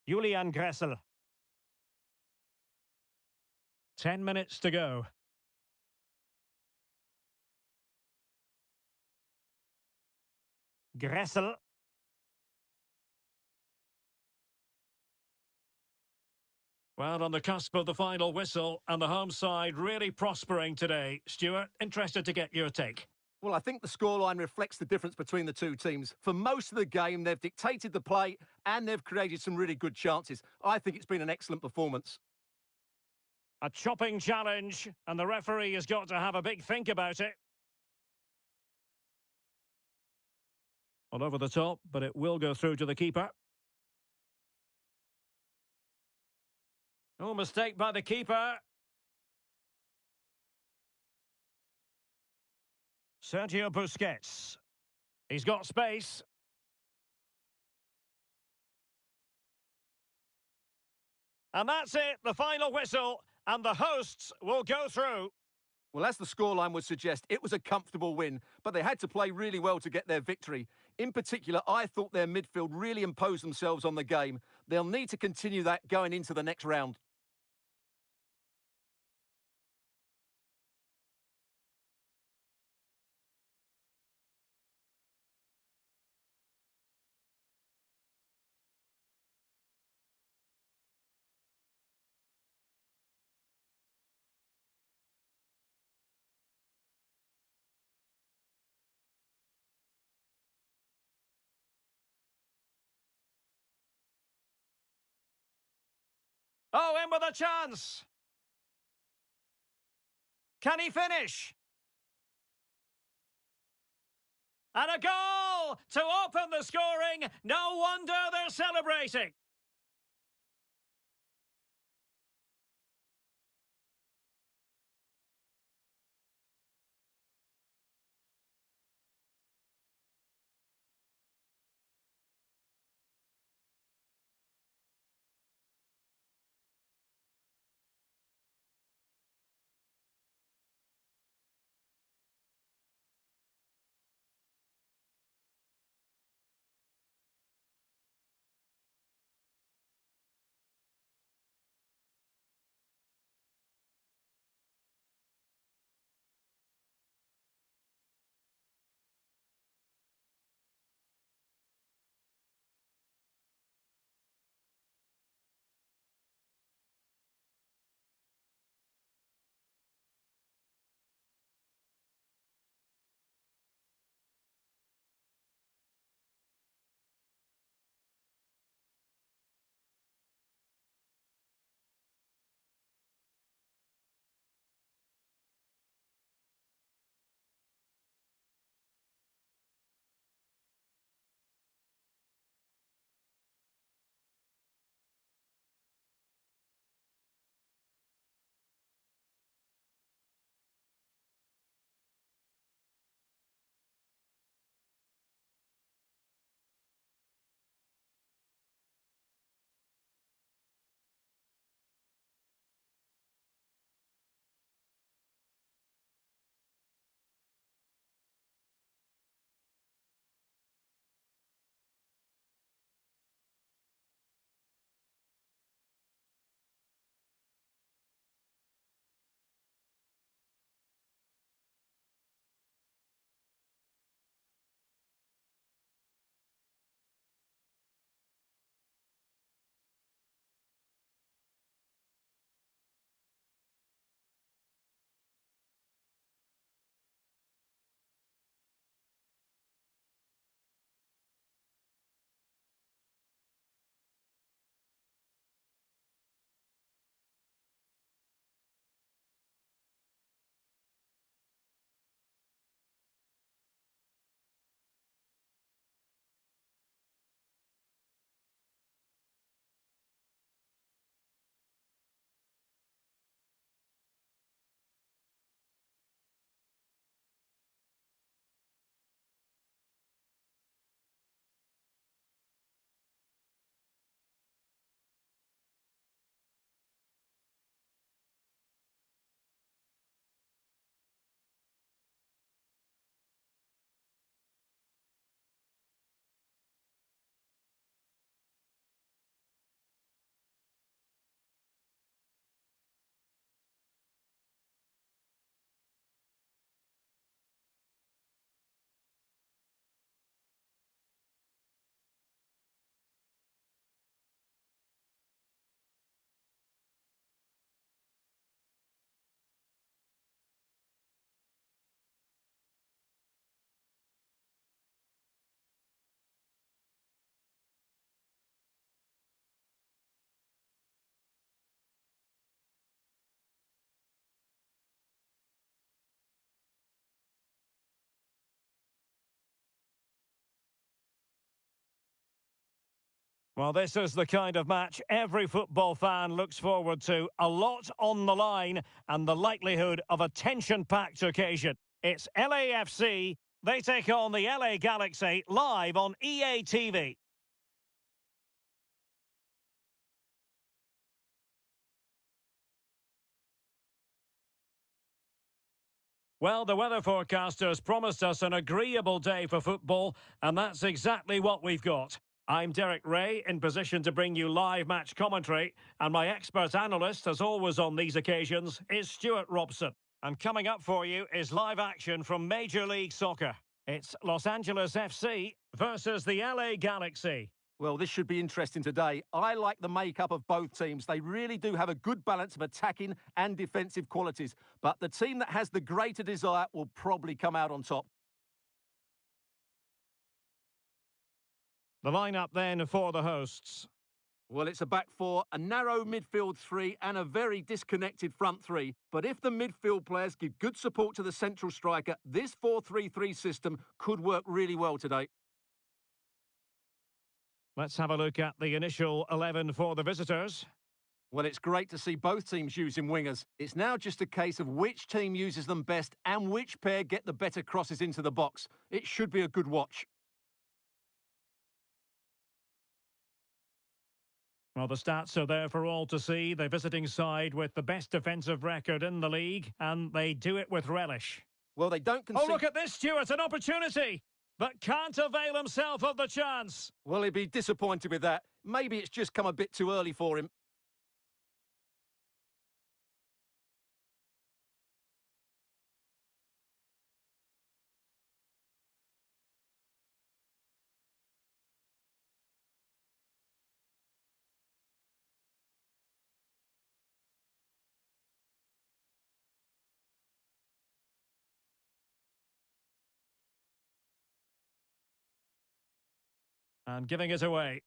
Speaker 1: Julian Gressel. 10 minutes to go. Gressel. Well, on the cusp of the final whistle, and the home side really prospering today. Stuart, interested to get your take.
Speaker 2: Well, I think the scoreline reflects the difference between the two teams. For most of the game, they've dictated the play and they've created some really good chances. I think it's been an excellent performance.
Speaker 1: A chopping challenge, and the referee has got to have a big think about it. All over the top, but it will go through to the keeper. Oh, mistake by the keeper. Sergio Busquets. He's got space. And that's it, the final whistle, and the hosts will go through.
Speaker 2: Well, as the scoreline would suggest, it was a comfortable win, but they had to play really well to get their victory. In particular, I thought their midfield really imposed themselves on the game. They'll need to continue that going into the next round.
Speaker 1: Oh, in with a chance. Can he finish? And a goal to open the scoring. No wonder they're celebrating. Well, this is the kind of match every football fan looks forward to. A lot on the line and the likelihood of a tension-packed occasion. It's LAFC. They take on the LA Galaxy live on EA TV. Well, the weather forecasters promised us an agreeable day for football, and that's exactly what we've got. I'm Derek Ray, in position to bring you live match commentary, and my expert analyst, as always on these occasions, is Stuart Robson. And coming up for you is live action from Major League Soccer. It's Los Angeles FC versus the LA Galaxy.
Speaker 2: Well, this should be interesting today. I like the makeup of both teams. They really do have a good balance of attacking and defensive qualities. But the team that has the greater desire will probably come out on top.
Speaker 1: The lineup then for the hosts.
Speaker 2: Well, it's a back four, a narrow midfield three, and a very disconnected front three. But if the midfield players give good support to the central striker, this 4-3-3 system could work really well today.
Speaker 1: Let's have a look at the initial 11 for the visitors.
Speaker 2: Well, it's great to see both teams using wingers. It's now just a case of which team uses them best and which pair get the better crosses into the box. It should be a good watch.
Speaker 1: Well, the stats are there for all to see. The visiting side with the best defensive record in the league, and they do it with relish.
Speaker 2: Well, they don't concede...
Speaker 1: Oh, look at this, Stuart, an opportunity! But can't avail himself of the chance.
Speaker 2: Well, he'd be disappointed with that. Maybe it's just come a bit too early for him.
Speaker 1: And giving it away.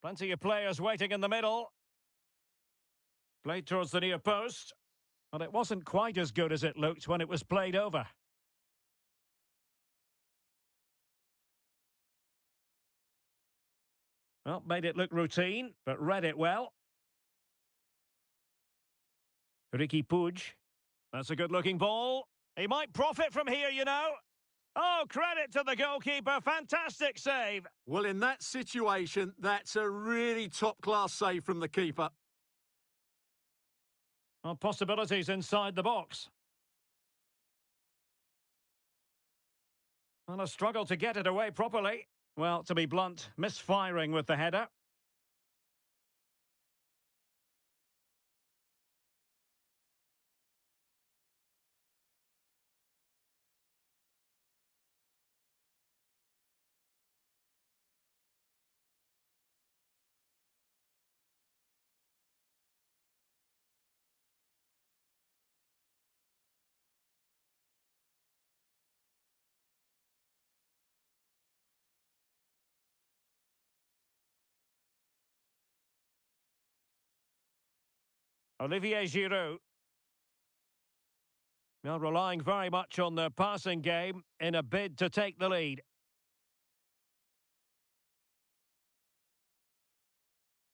Speaker 1: Plenty of players waiting in the middle. Played towards the near post. But it wasn't quite as good as it looked when it was played over. Well, made it look routine, but read it well. Ricky Puig. That's a good-looking ball. He might profit from here, you know. Oh, credit to the goalkeeper. Fantastic save.
Speaker 2: Well, in that situation, that's a really top-class save from the keeper.
Speaker 1: Well, possibilities inside the box. And a struggle to get it away properly. Well, to be blunt, misfiring with the header. Olivier Giroud. Well, relying very much on their passing game in a bid to take the lead.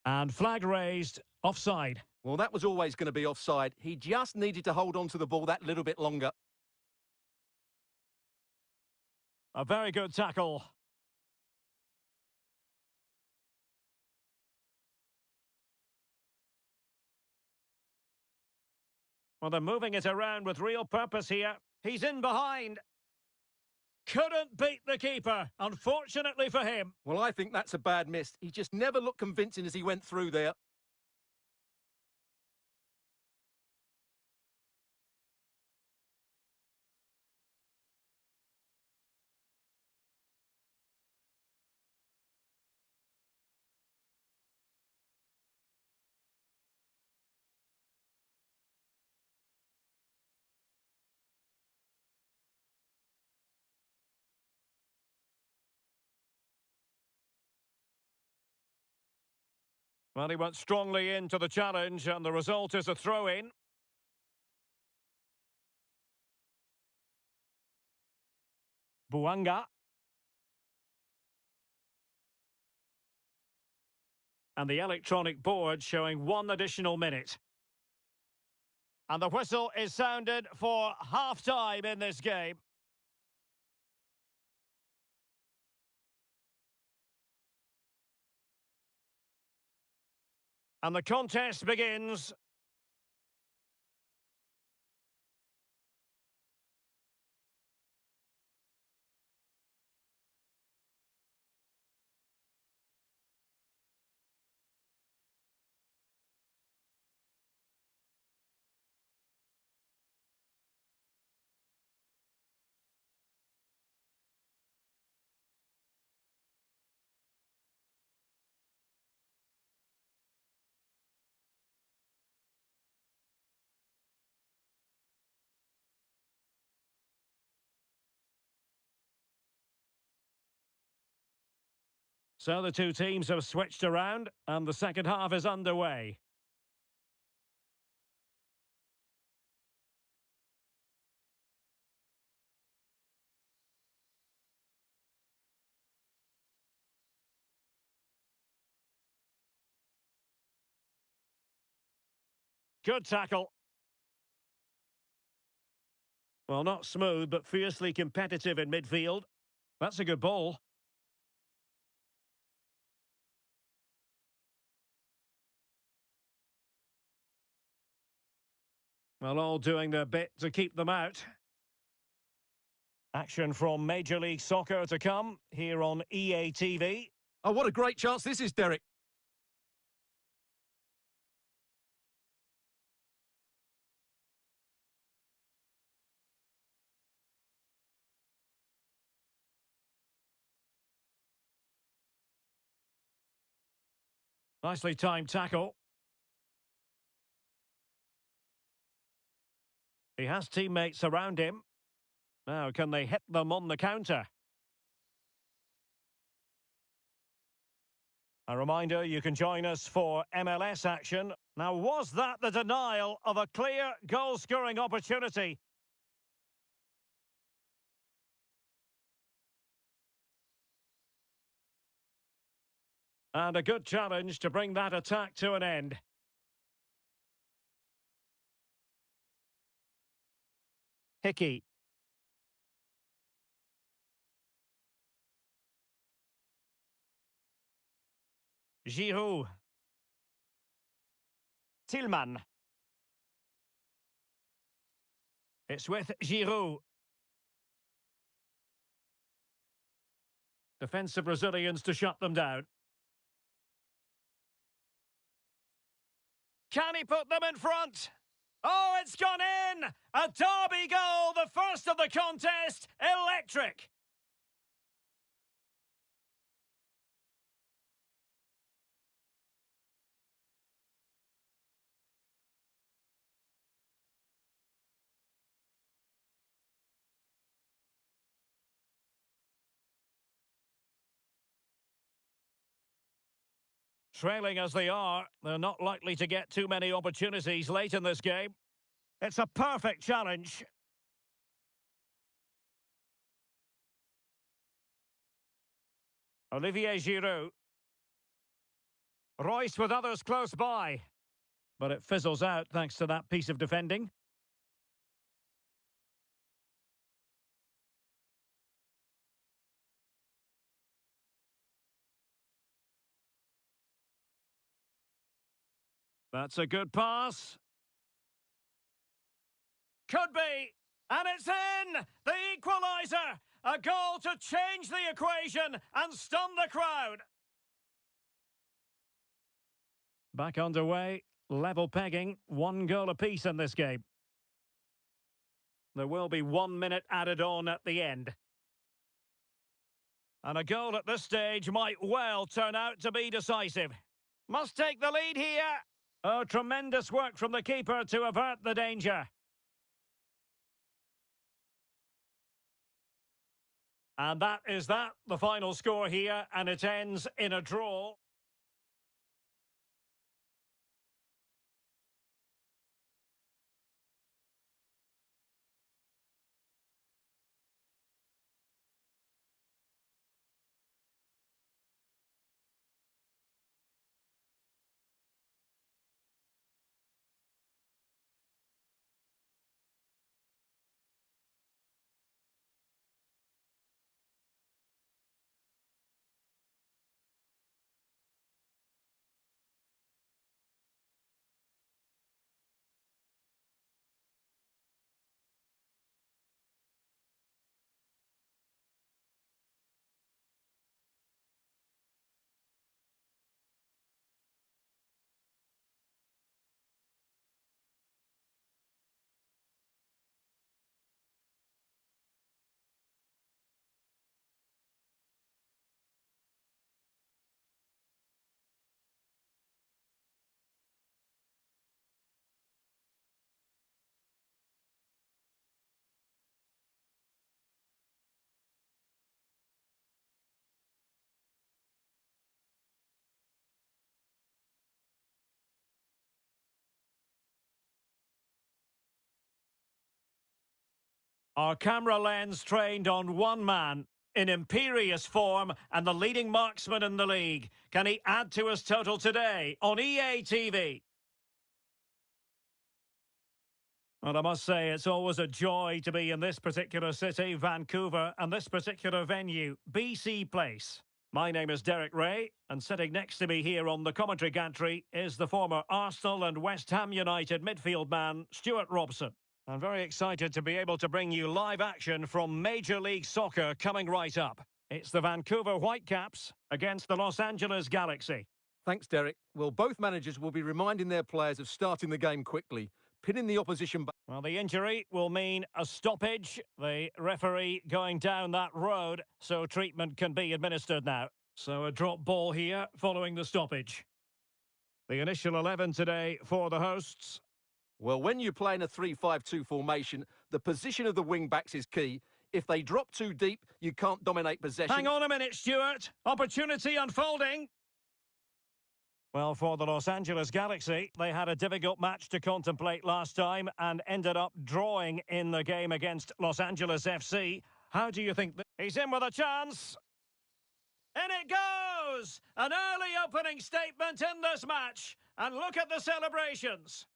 Speaker 1: And flag raised, offside.
Speaker 2: Well, that was always going to be offside. He just needed to hold on to the ball that little bit longer.
Speaker 1: A very good tackle. Well, they're moving it around with real purpose here. He's in behind. Couldn't beat the keeper, unfortunately for him.
Speaker 2: Well, I think that's a bad miss. He just never looked convincing as he went through there.
Speaker 1: Well, he went strongly into the challenge, and the result is a throw-in. Buanga. And the electronic board showing 1 additional minute. And the whistle is sounded for half-time in this game. And the contest begins. So the two teams have switched around, and the second half is underway. Good tackle. Well, not smooth, but fiercely competitive in midfield. That's a good ball. Well, all doing their bit to keep them out. Action from Major League Soccer to come here on EA TV.
Speaker 2: Oh, what a great chance this is, Derek.
Speaker 1: Nicely timed tackle. He has teammates around him. Now, can they hit them on the counter? A reminder, you can join us for MLS action. Now, was that the denial of a clear goal-scoring opportunity? And a good challenge to bring that attack to an end. Hickey. Giroud. Tillman. It's with Giroud. Defensive Brazilians to shut them down. Can he put them in front? Oh, it's gone in! A derby goal, the first of the contest. Electric! Trailing as they are, they're not likely to get too many opportunities late in this game. It's a perfect challenge. Olivier Giroud. Royce with others close by. But it fizzles out thanks to that piece of defending. That's a good pass. Could be. And it's in! The equaliser! A goal to change the equation and stun the crowd. Back underway. Level pegging. 1 goal apiece in this game. There will be 1 minute added on at the end. And a goal at this stage might well turn out to be decisive. Must take the lead here. Oh, tremendous work from the keeper to avert the danger. And that is that, the final score here, and it ends in a draw. Our camera lens trained on one man in imperious form and the leading marksman in the league. Can he add to his total today on EA TV? Well, I must say, it's always a joy to be in this particular city, Vancouver, and this particular venue, BC Place. My name is Derek Ray, and sitting next to me here on the commentary gantry is the former Arsenal and West Ham United midfield man, Stuart Robson. I'm very excited to be able to bring you live action from Major League Soccer coming right up. It's the Vancouver Whitecaps against the Los Angeles Galaxy.
Speaker 2: Thanks, Derek. Well, both managers will be reminding their players of starting the game quickly, pinning the opposition back.
Speaker 1: Well, the injury will mean a stoppage. The referee going down that road, so treatment can be administered now. So a drop ball here following the stoppage. The initial 11 today for the hosts.
Speaker 2: Well, when you play in a 3-5-2 formation, the position of the wing-backs is key. If they drop too deep, you can't dominate possession.
Speaker 1: Hang on a minute, Stuart. Opportunity unfolding. Well, for the Los Angeles Galaxy, they had a difficult match to contemplate last time and ended up drawing in the game against Los Angeles FC. How do you think he's in with a chance? In it goes! An early opening statement in this match. And look at the celebrations.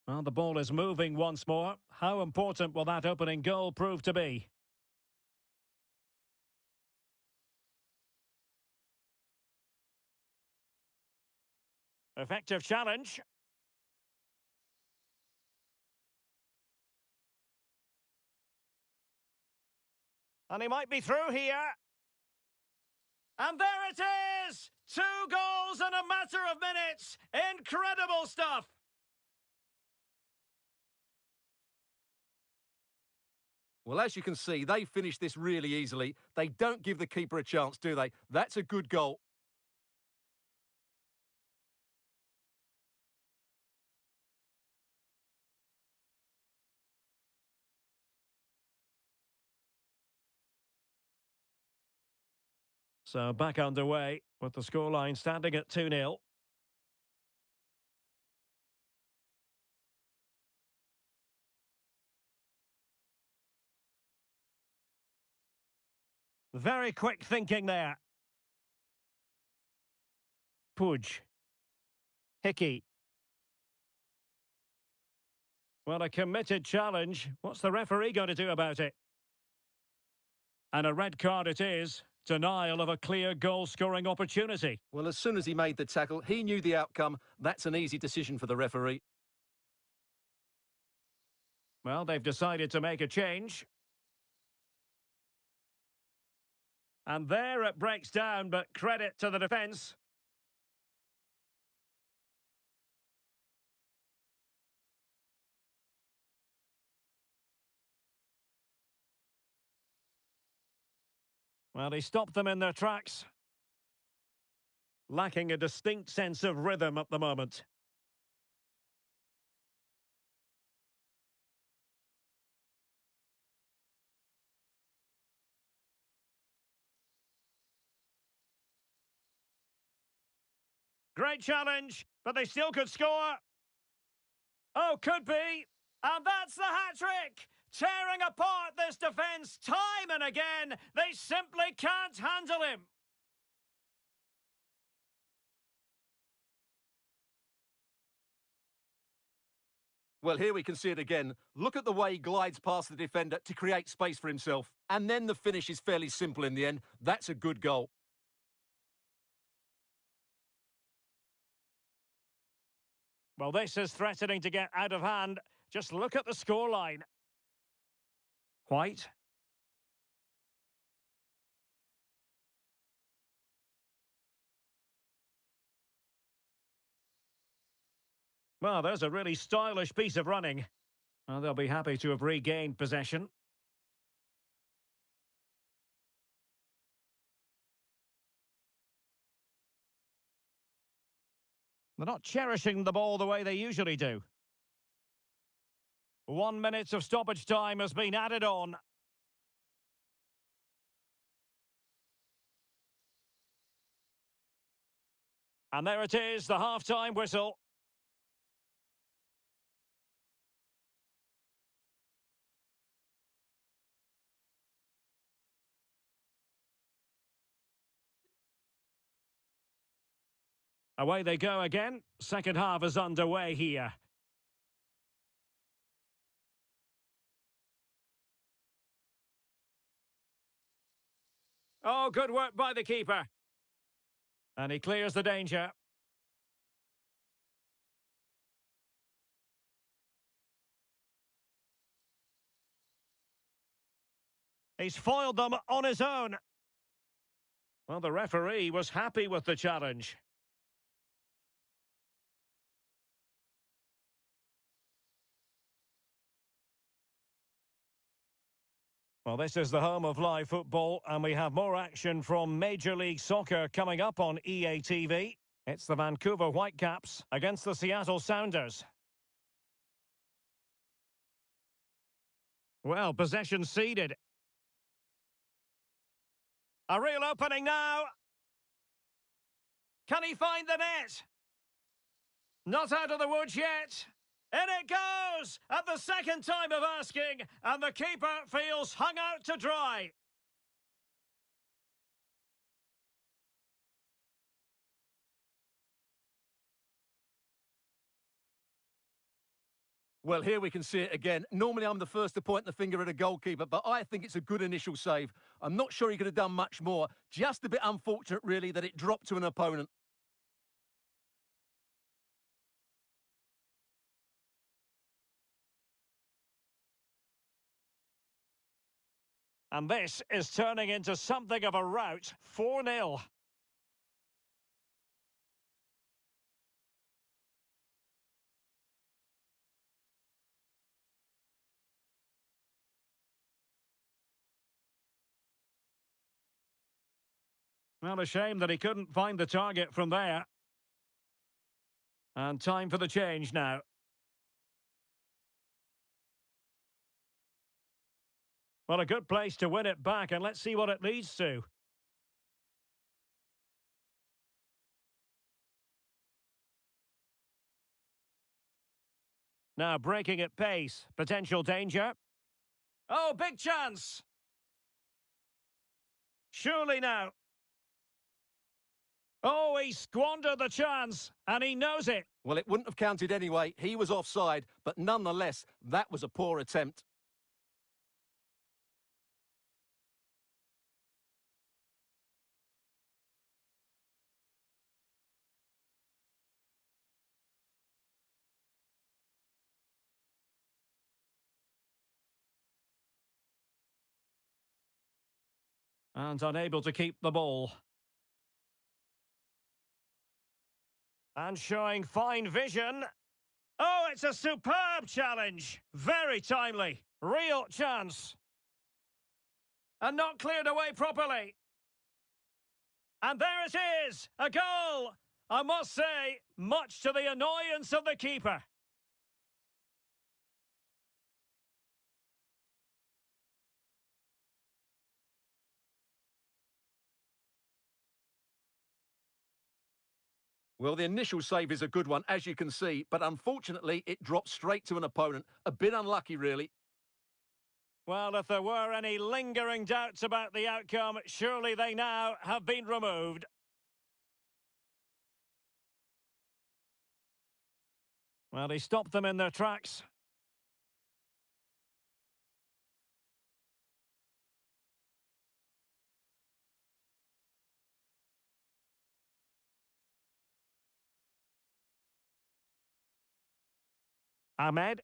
Speaker 1: Well, the ball is moving once more. How important will that opening goal prove to be? Effective challenge. And he might be through here. And there it is! 2 goals in a matter of minutes. Incredible stuff.
Speaker 2: Well, as you can see, they finished this really easily. They don't give the keeper a chance, do they? That's a good goal.
Speaker 1: So back underway with the scoreline standing at 2-0. Very quick thinking there. Pudge. Hickey. Well, a committed challenge. What's the referee going to do about it? And a red card it is. Denial of a clear goal-scoring opportunity.
Speaker 2: Well, as soon as he made the tackle, he knew the outcome. That's an easy decision for the referee.
Speaker 1: Well, they've decided to make a change. And there it breaks down, but credit to the defence. Well, he stopped them in their tracks. Lacking a distinct sense of rhythm at the moment. Great challenge, but they still could score. Oh, could be. And that's the hat-trick! Tearing apart this defence time and again. They simply can't handle him.
Speaker 2: Well, here we can see it again. Look at the way he glides past the defender to create space for himself. And then the finish is fairly simple in the end. That's a good goal.
Speaker 1: Well, this is threatening to get out of hand. Just look at the scoreline. White. Well, there's a really stylish piece of running. Well, they'll be happy to have regained possession. They're not cherishing the ball the way they usually do. 1 minute of stoppage time has been added on. And there it is, the half-time whistle. Away they go again. Second half is underway here. Oh, good work by the keeper. And he clears the danger. He's foiled them on his own. Well, the referee was happy with the challenge. Well, this is the home of live football, and we have more action from Major League Soccer coming up on EA TV. It's the Vancouver Whitecaps against the Seattle Sounders. Well, possession ceded. A real opening now. Can he find the net? Not out of the woods yet. In it goes! At the second time of asking, and the keeper feels hung out to dry.
Speaker 2: Well, here we can see it again. Normally, I'm the first to point the finger at a goalkeeper, but I think it's a good initial save. I'm not sure he could have done much more. Just a bit unfortunate, really, that it dropped to an opponent.
Speaker 1: And this is turning into something of a rout. 4-0. Well, a shame that he couldn't find the target from there. And time for the change now. Well, a good place to win it back, and let's see what it leads to. Now breaking at pace. Potential danger. Oh, big chance! Surely now. Oh, he squandered the chance, and he knows it.
Speaker 2: Well, it wouldn't have counted anyway. He was offside, but nonetheless, that was a poor attempt.
Speaker 1: And unable to keep the ball. And showing fine vision. Oh, it's a superb challenge. Very timely. Real chance. And not cleared away properly. And there it is. A goal. I must say, much to the annoyance of the keeper.
Speaker 2: Well, the initial save is a good one, as you can see, but unfortunately, it dropped straight to an opponent. A bit unlucky, really.
Speaker 1: Well, if there were any lingering doubts about the outcome, surely they now have been removed. Well, he stopped them in their tracks. Ahmed.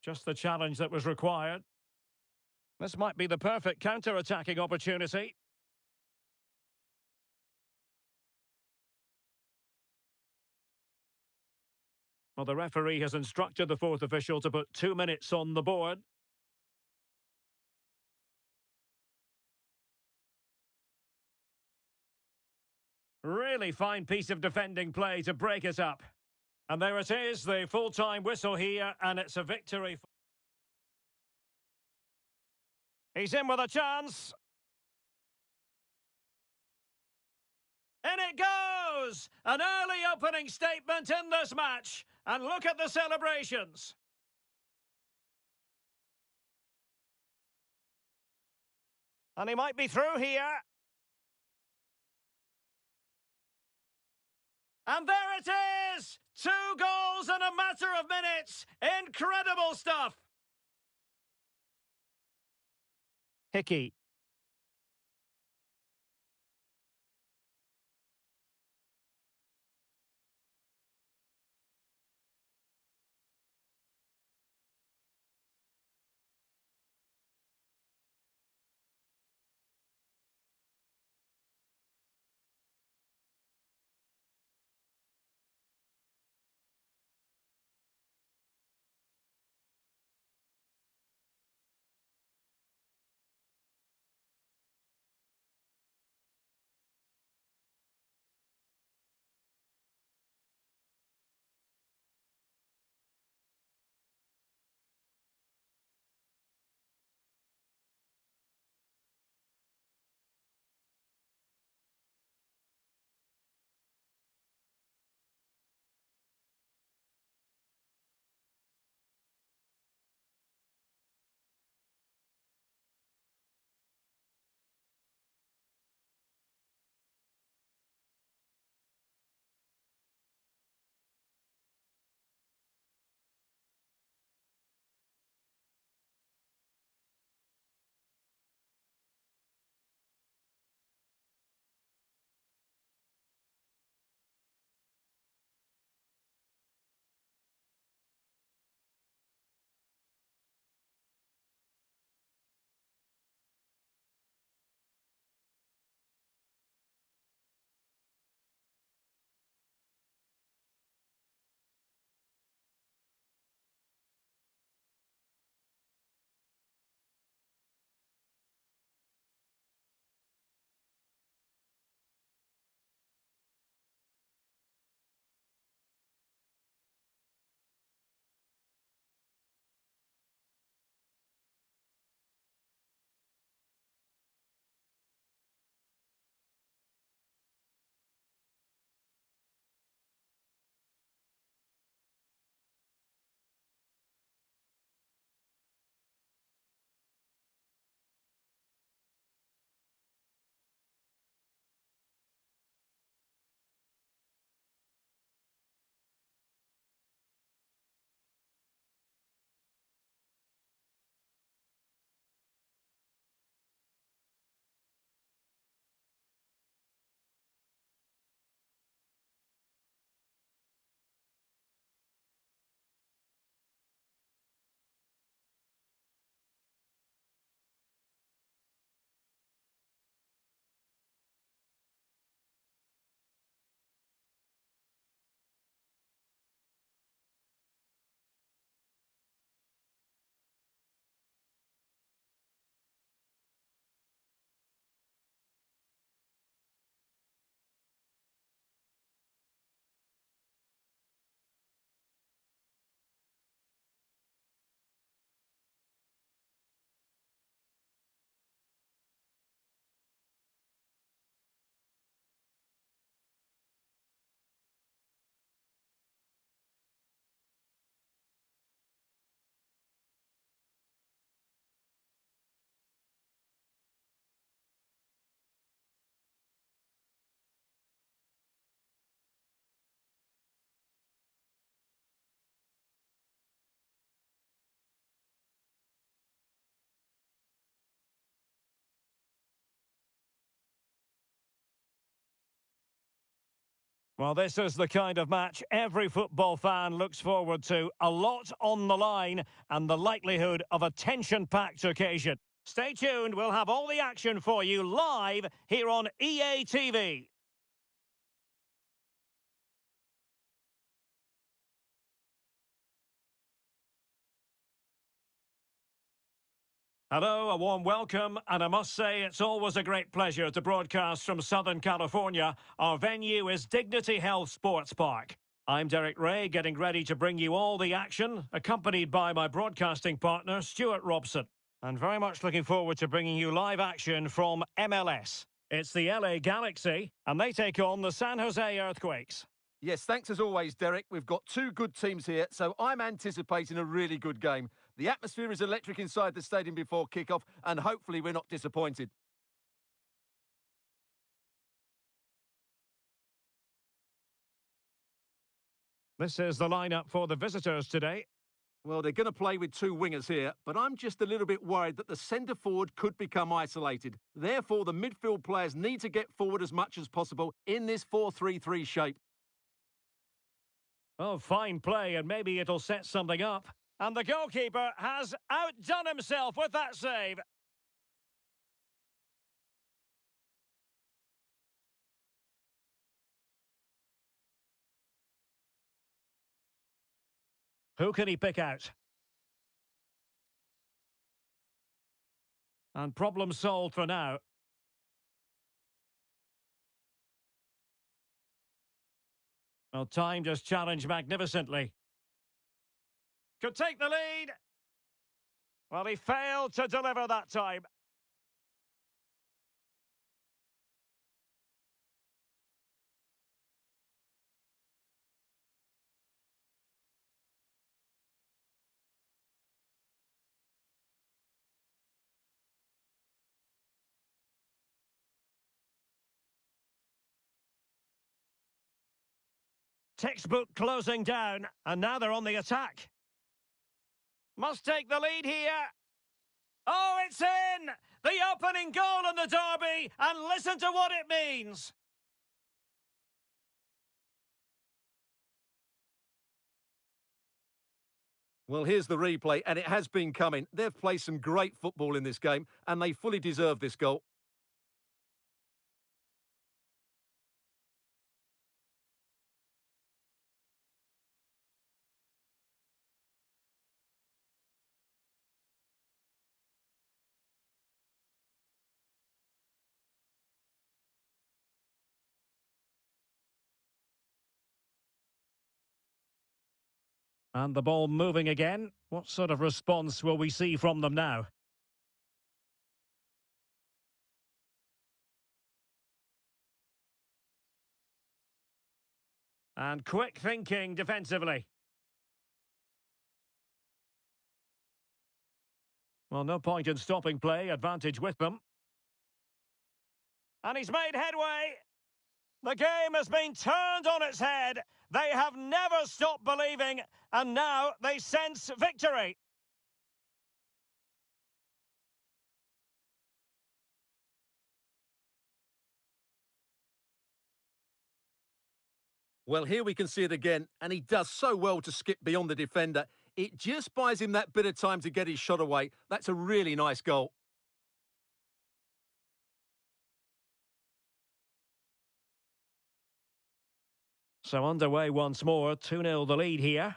Speaker 1: Just the challenge that was required. This might be the perfect counter-attacking opportunity. Well, the referee has instructed the fourth official to put 2 minutes on the board. Really fine piece of defending play to break it up. And there it is, the full-time whistle here, and it's a victory. He's in with a chance. In it goes! An early opening statement in this match. And look at the celebrations. And he might be through here. And there it is! 2 goals in a matter of minutes. Incredible stuff.
Speaker 3: Hickey.
Speaker 1: Well, this is the kind of match every football fan looks forward to. A lot on the line and the likelihood of a tension-packed occasion. Stay tuned, we'll have all the action for you live here on EA TV. Hello, a warm welcome, and I must say it's always a great pleasure to broadcast from Southern California. Our venue is Dignity Health Sports Park. I'm Derek Ray, getting ready to bring you all the action, accompanied by my broadcasting partner, Stuart Robson. And very much looking forward to bringing you live action from MLS. It's the LA Galaxy, and they take on the San Jose Earthquakes.
Speaker 2: Yes, thanks as always, Derek. We've got 2 good teams here, so I'm anticipating a really good game. The atmosphere is electric inside the stadium before kick-off, and hopefully we're not disappointed.
Speaker 1: This is the lineup for the visitors today.
Speaker 2: Well, they're going to play with two wingers here, but I'm just a little bit worried that the centre forward could become isolated. Therefore, the midfield players need to get forward as much as possible in this 4-3-3 shape.
Speaker 1: Oh, fine play, and maybe it'll set something up. And the goalkeeper has outdone himself with that save. Who can he pick out? And problem solved for now. Well, timed his challenge magnificently. Could take the lead. Well, he failed to deliver that time. Textbook closing down, and now they're on the attack. Must take the lead here. Oh, it's in! The opening goal in the derby, and listen to what it means.
Speaker 2: Well, here's the replay, and it has been coming. They've played some great football in this game, and they fully deserve this goal.
Speaker 1: And the ball moving again. What sort of response will we see from them now? And quick thinking defensively. Well, no point in stopping play, advantage with them. And he's made headway. The game has been turned on its head. They have never stopped believing, and now they sense victory.
Speaker 2: Well, here we can see it again, and he does so well to skip beyond the defender. It just buys him that bit of time to get his shot away. That's a really nice goal.
Speaker 1: So underway once more, 2-0 the lead here.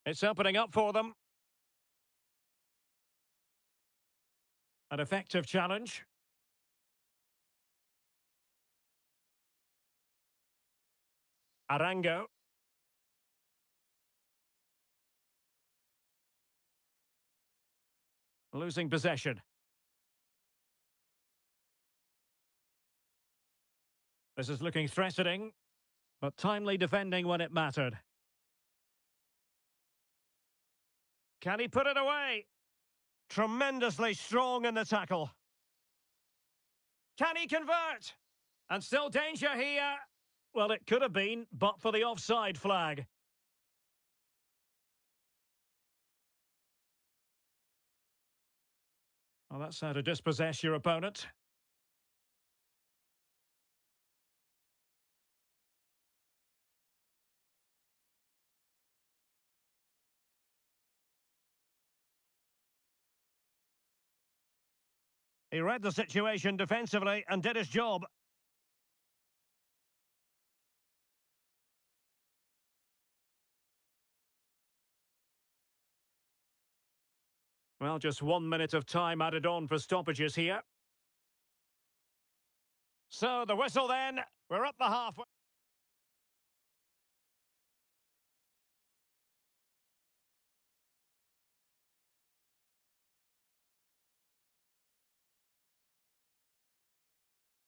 Speaker 1: It's opening up for them. An effective challenge. Arango. Losing possession. This is looking threatening, but timely defending when it mattered. Can he put it away? Tremendously strong in the tackle. Can he convert? And still danger here. Well, it could have been, but for the offside flag. Well, that's how to dispossess your opponent. He read the situation defensively and did his job. Well, just 1 minute of time added on for stoppages here. So the whistle then. We're up the halfway.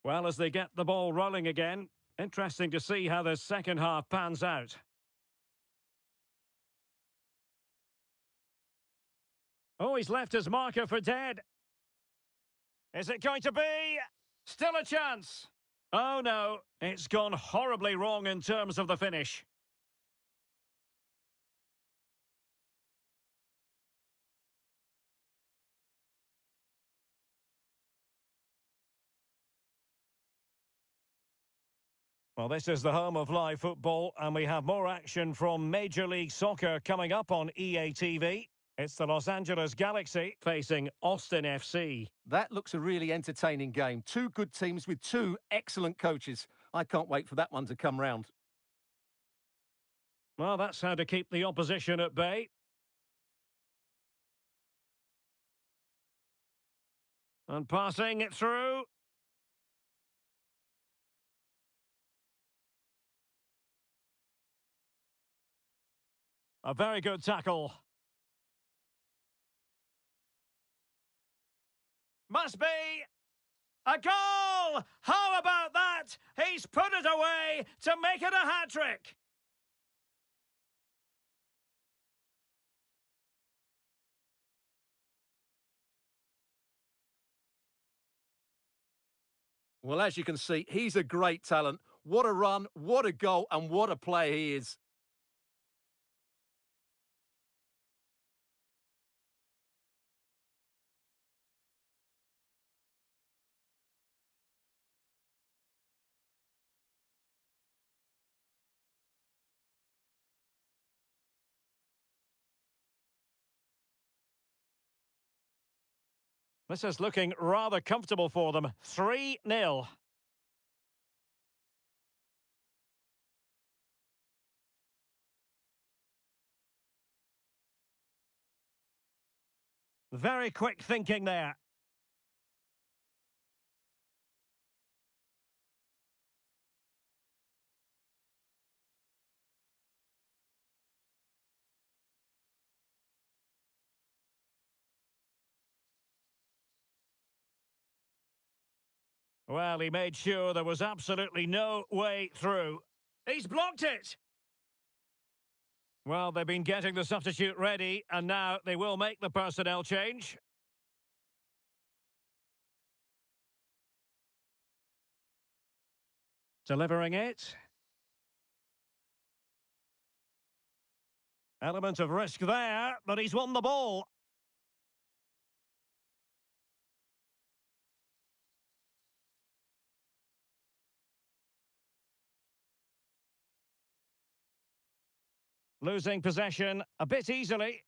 Speaker 1: Well, as they get the ball rolling again, interesting to see how the second half pans out. Oh, he's left his marker for dead. Is it going to be? Still a chance. Oh no, it's gone horribly wrong in terms of the finish. Well, this is the home of live football, and we have more action from Major League Soccer coming up on EATV. It's the Los Angeles Galaxy facing Austin FC.
Speaker 2: That looks a really entertaining game. Two good teams with two excellent coaches. I can't wait for that one to come round.
Speaker 1: Well, that's how to keep the opposition at bay. And passing it through. A very good tackle. Must be a goal! How about that? He's put it away to make it a hat-trick.
Speaker 2: Well, as you can see, he's a great talent. What a run, what a goal, and what a player he is.
Speaker 1: This is looking rather comfortable for them. 3-0. Very quick thinking there. Well, he made sure there was absolutely no way through. He's blocked it! Well, they've been getting the substitute ready, and now they will make the personnel change. Delivering it. Element of risk there, but he's won the ball. Losing possession a bit easily.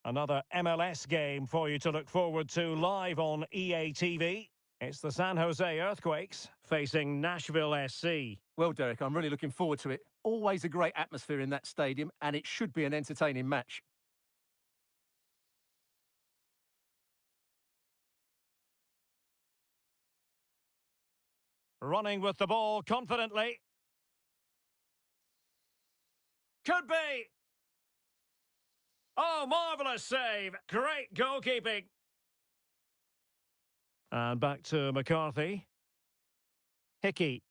Speaker 1: Another MLS game for you to look forward to live on EA TV. It's the San Jose Earthquakes facing Nashville SC.
Speaker 2: Well, Derek, I'm really looking forward to it. Always a great atmosphere in that stadium, and it should be an entertaining match.
Speaker 1: Running with the ball confidently. Could be. Oh, marvellous save. Great goalkeeping. And back to McCarthy. Hickey.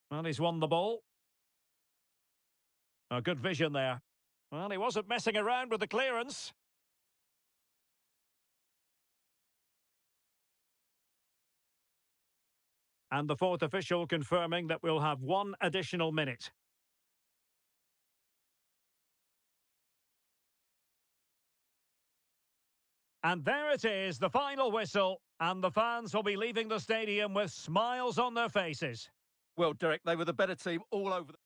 Speaker 1: And he's won the ball. A good vision there. Well, he wasn't messing around with the clearance. And the fourth official confirming that we'll have one additional minute. And there it is, the final whistle, and the fans will be leaving the stadium with smiles on their faces.
Speaker 2: Well, Derek, they were the better team all over the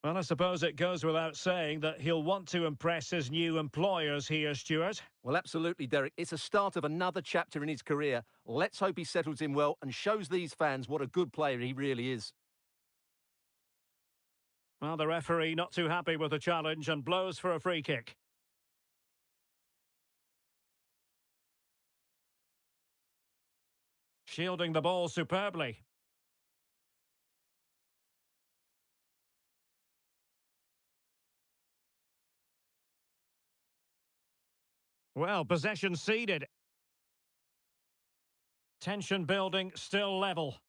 Speaker 1: Well, I suppose it goes without saying that he'll want to impress his new employers here, Stuart.
Speaker 2: Well, absolutely, Derek. It's a start of another chapter in his career. Let's hope he settles in well and shows these fans what a good player he really is.
Speaker 1: Well, the referee not too happy with the challenge and blows for a free kick. Shielding the ball superbly. Well, possession ceded. Tension building, still level.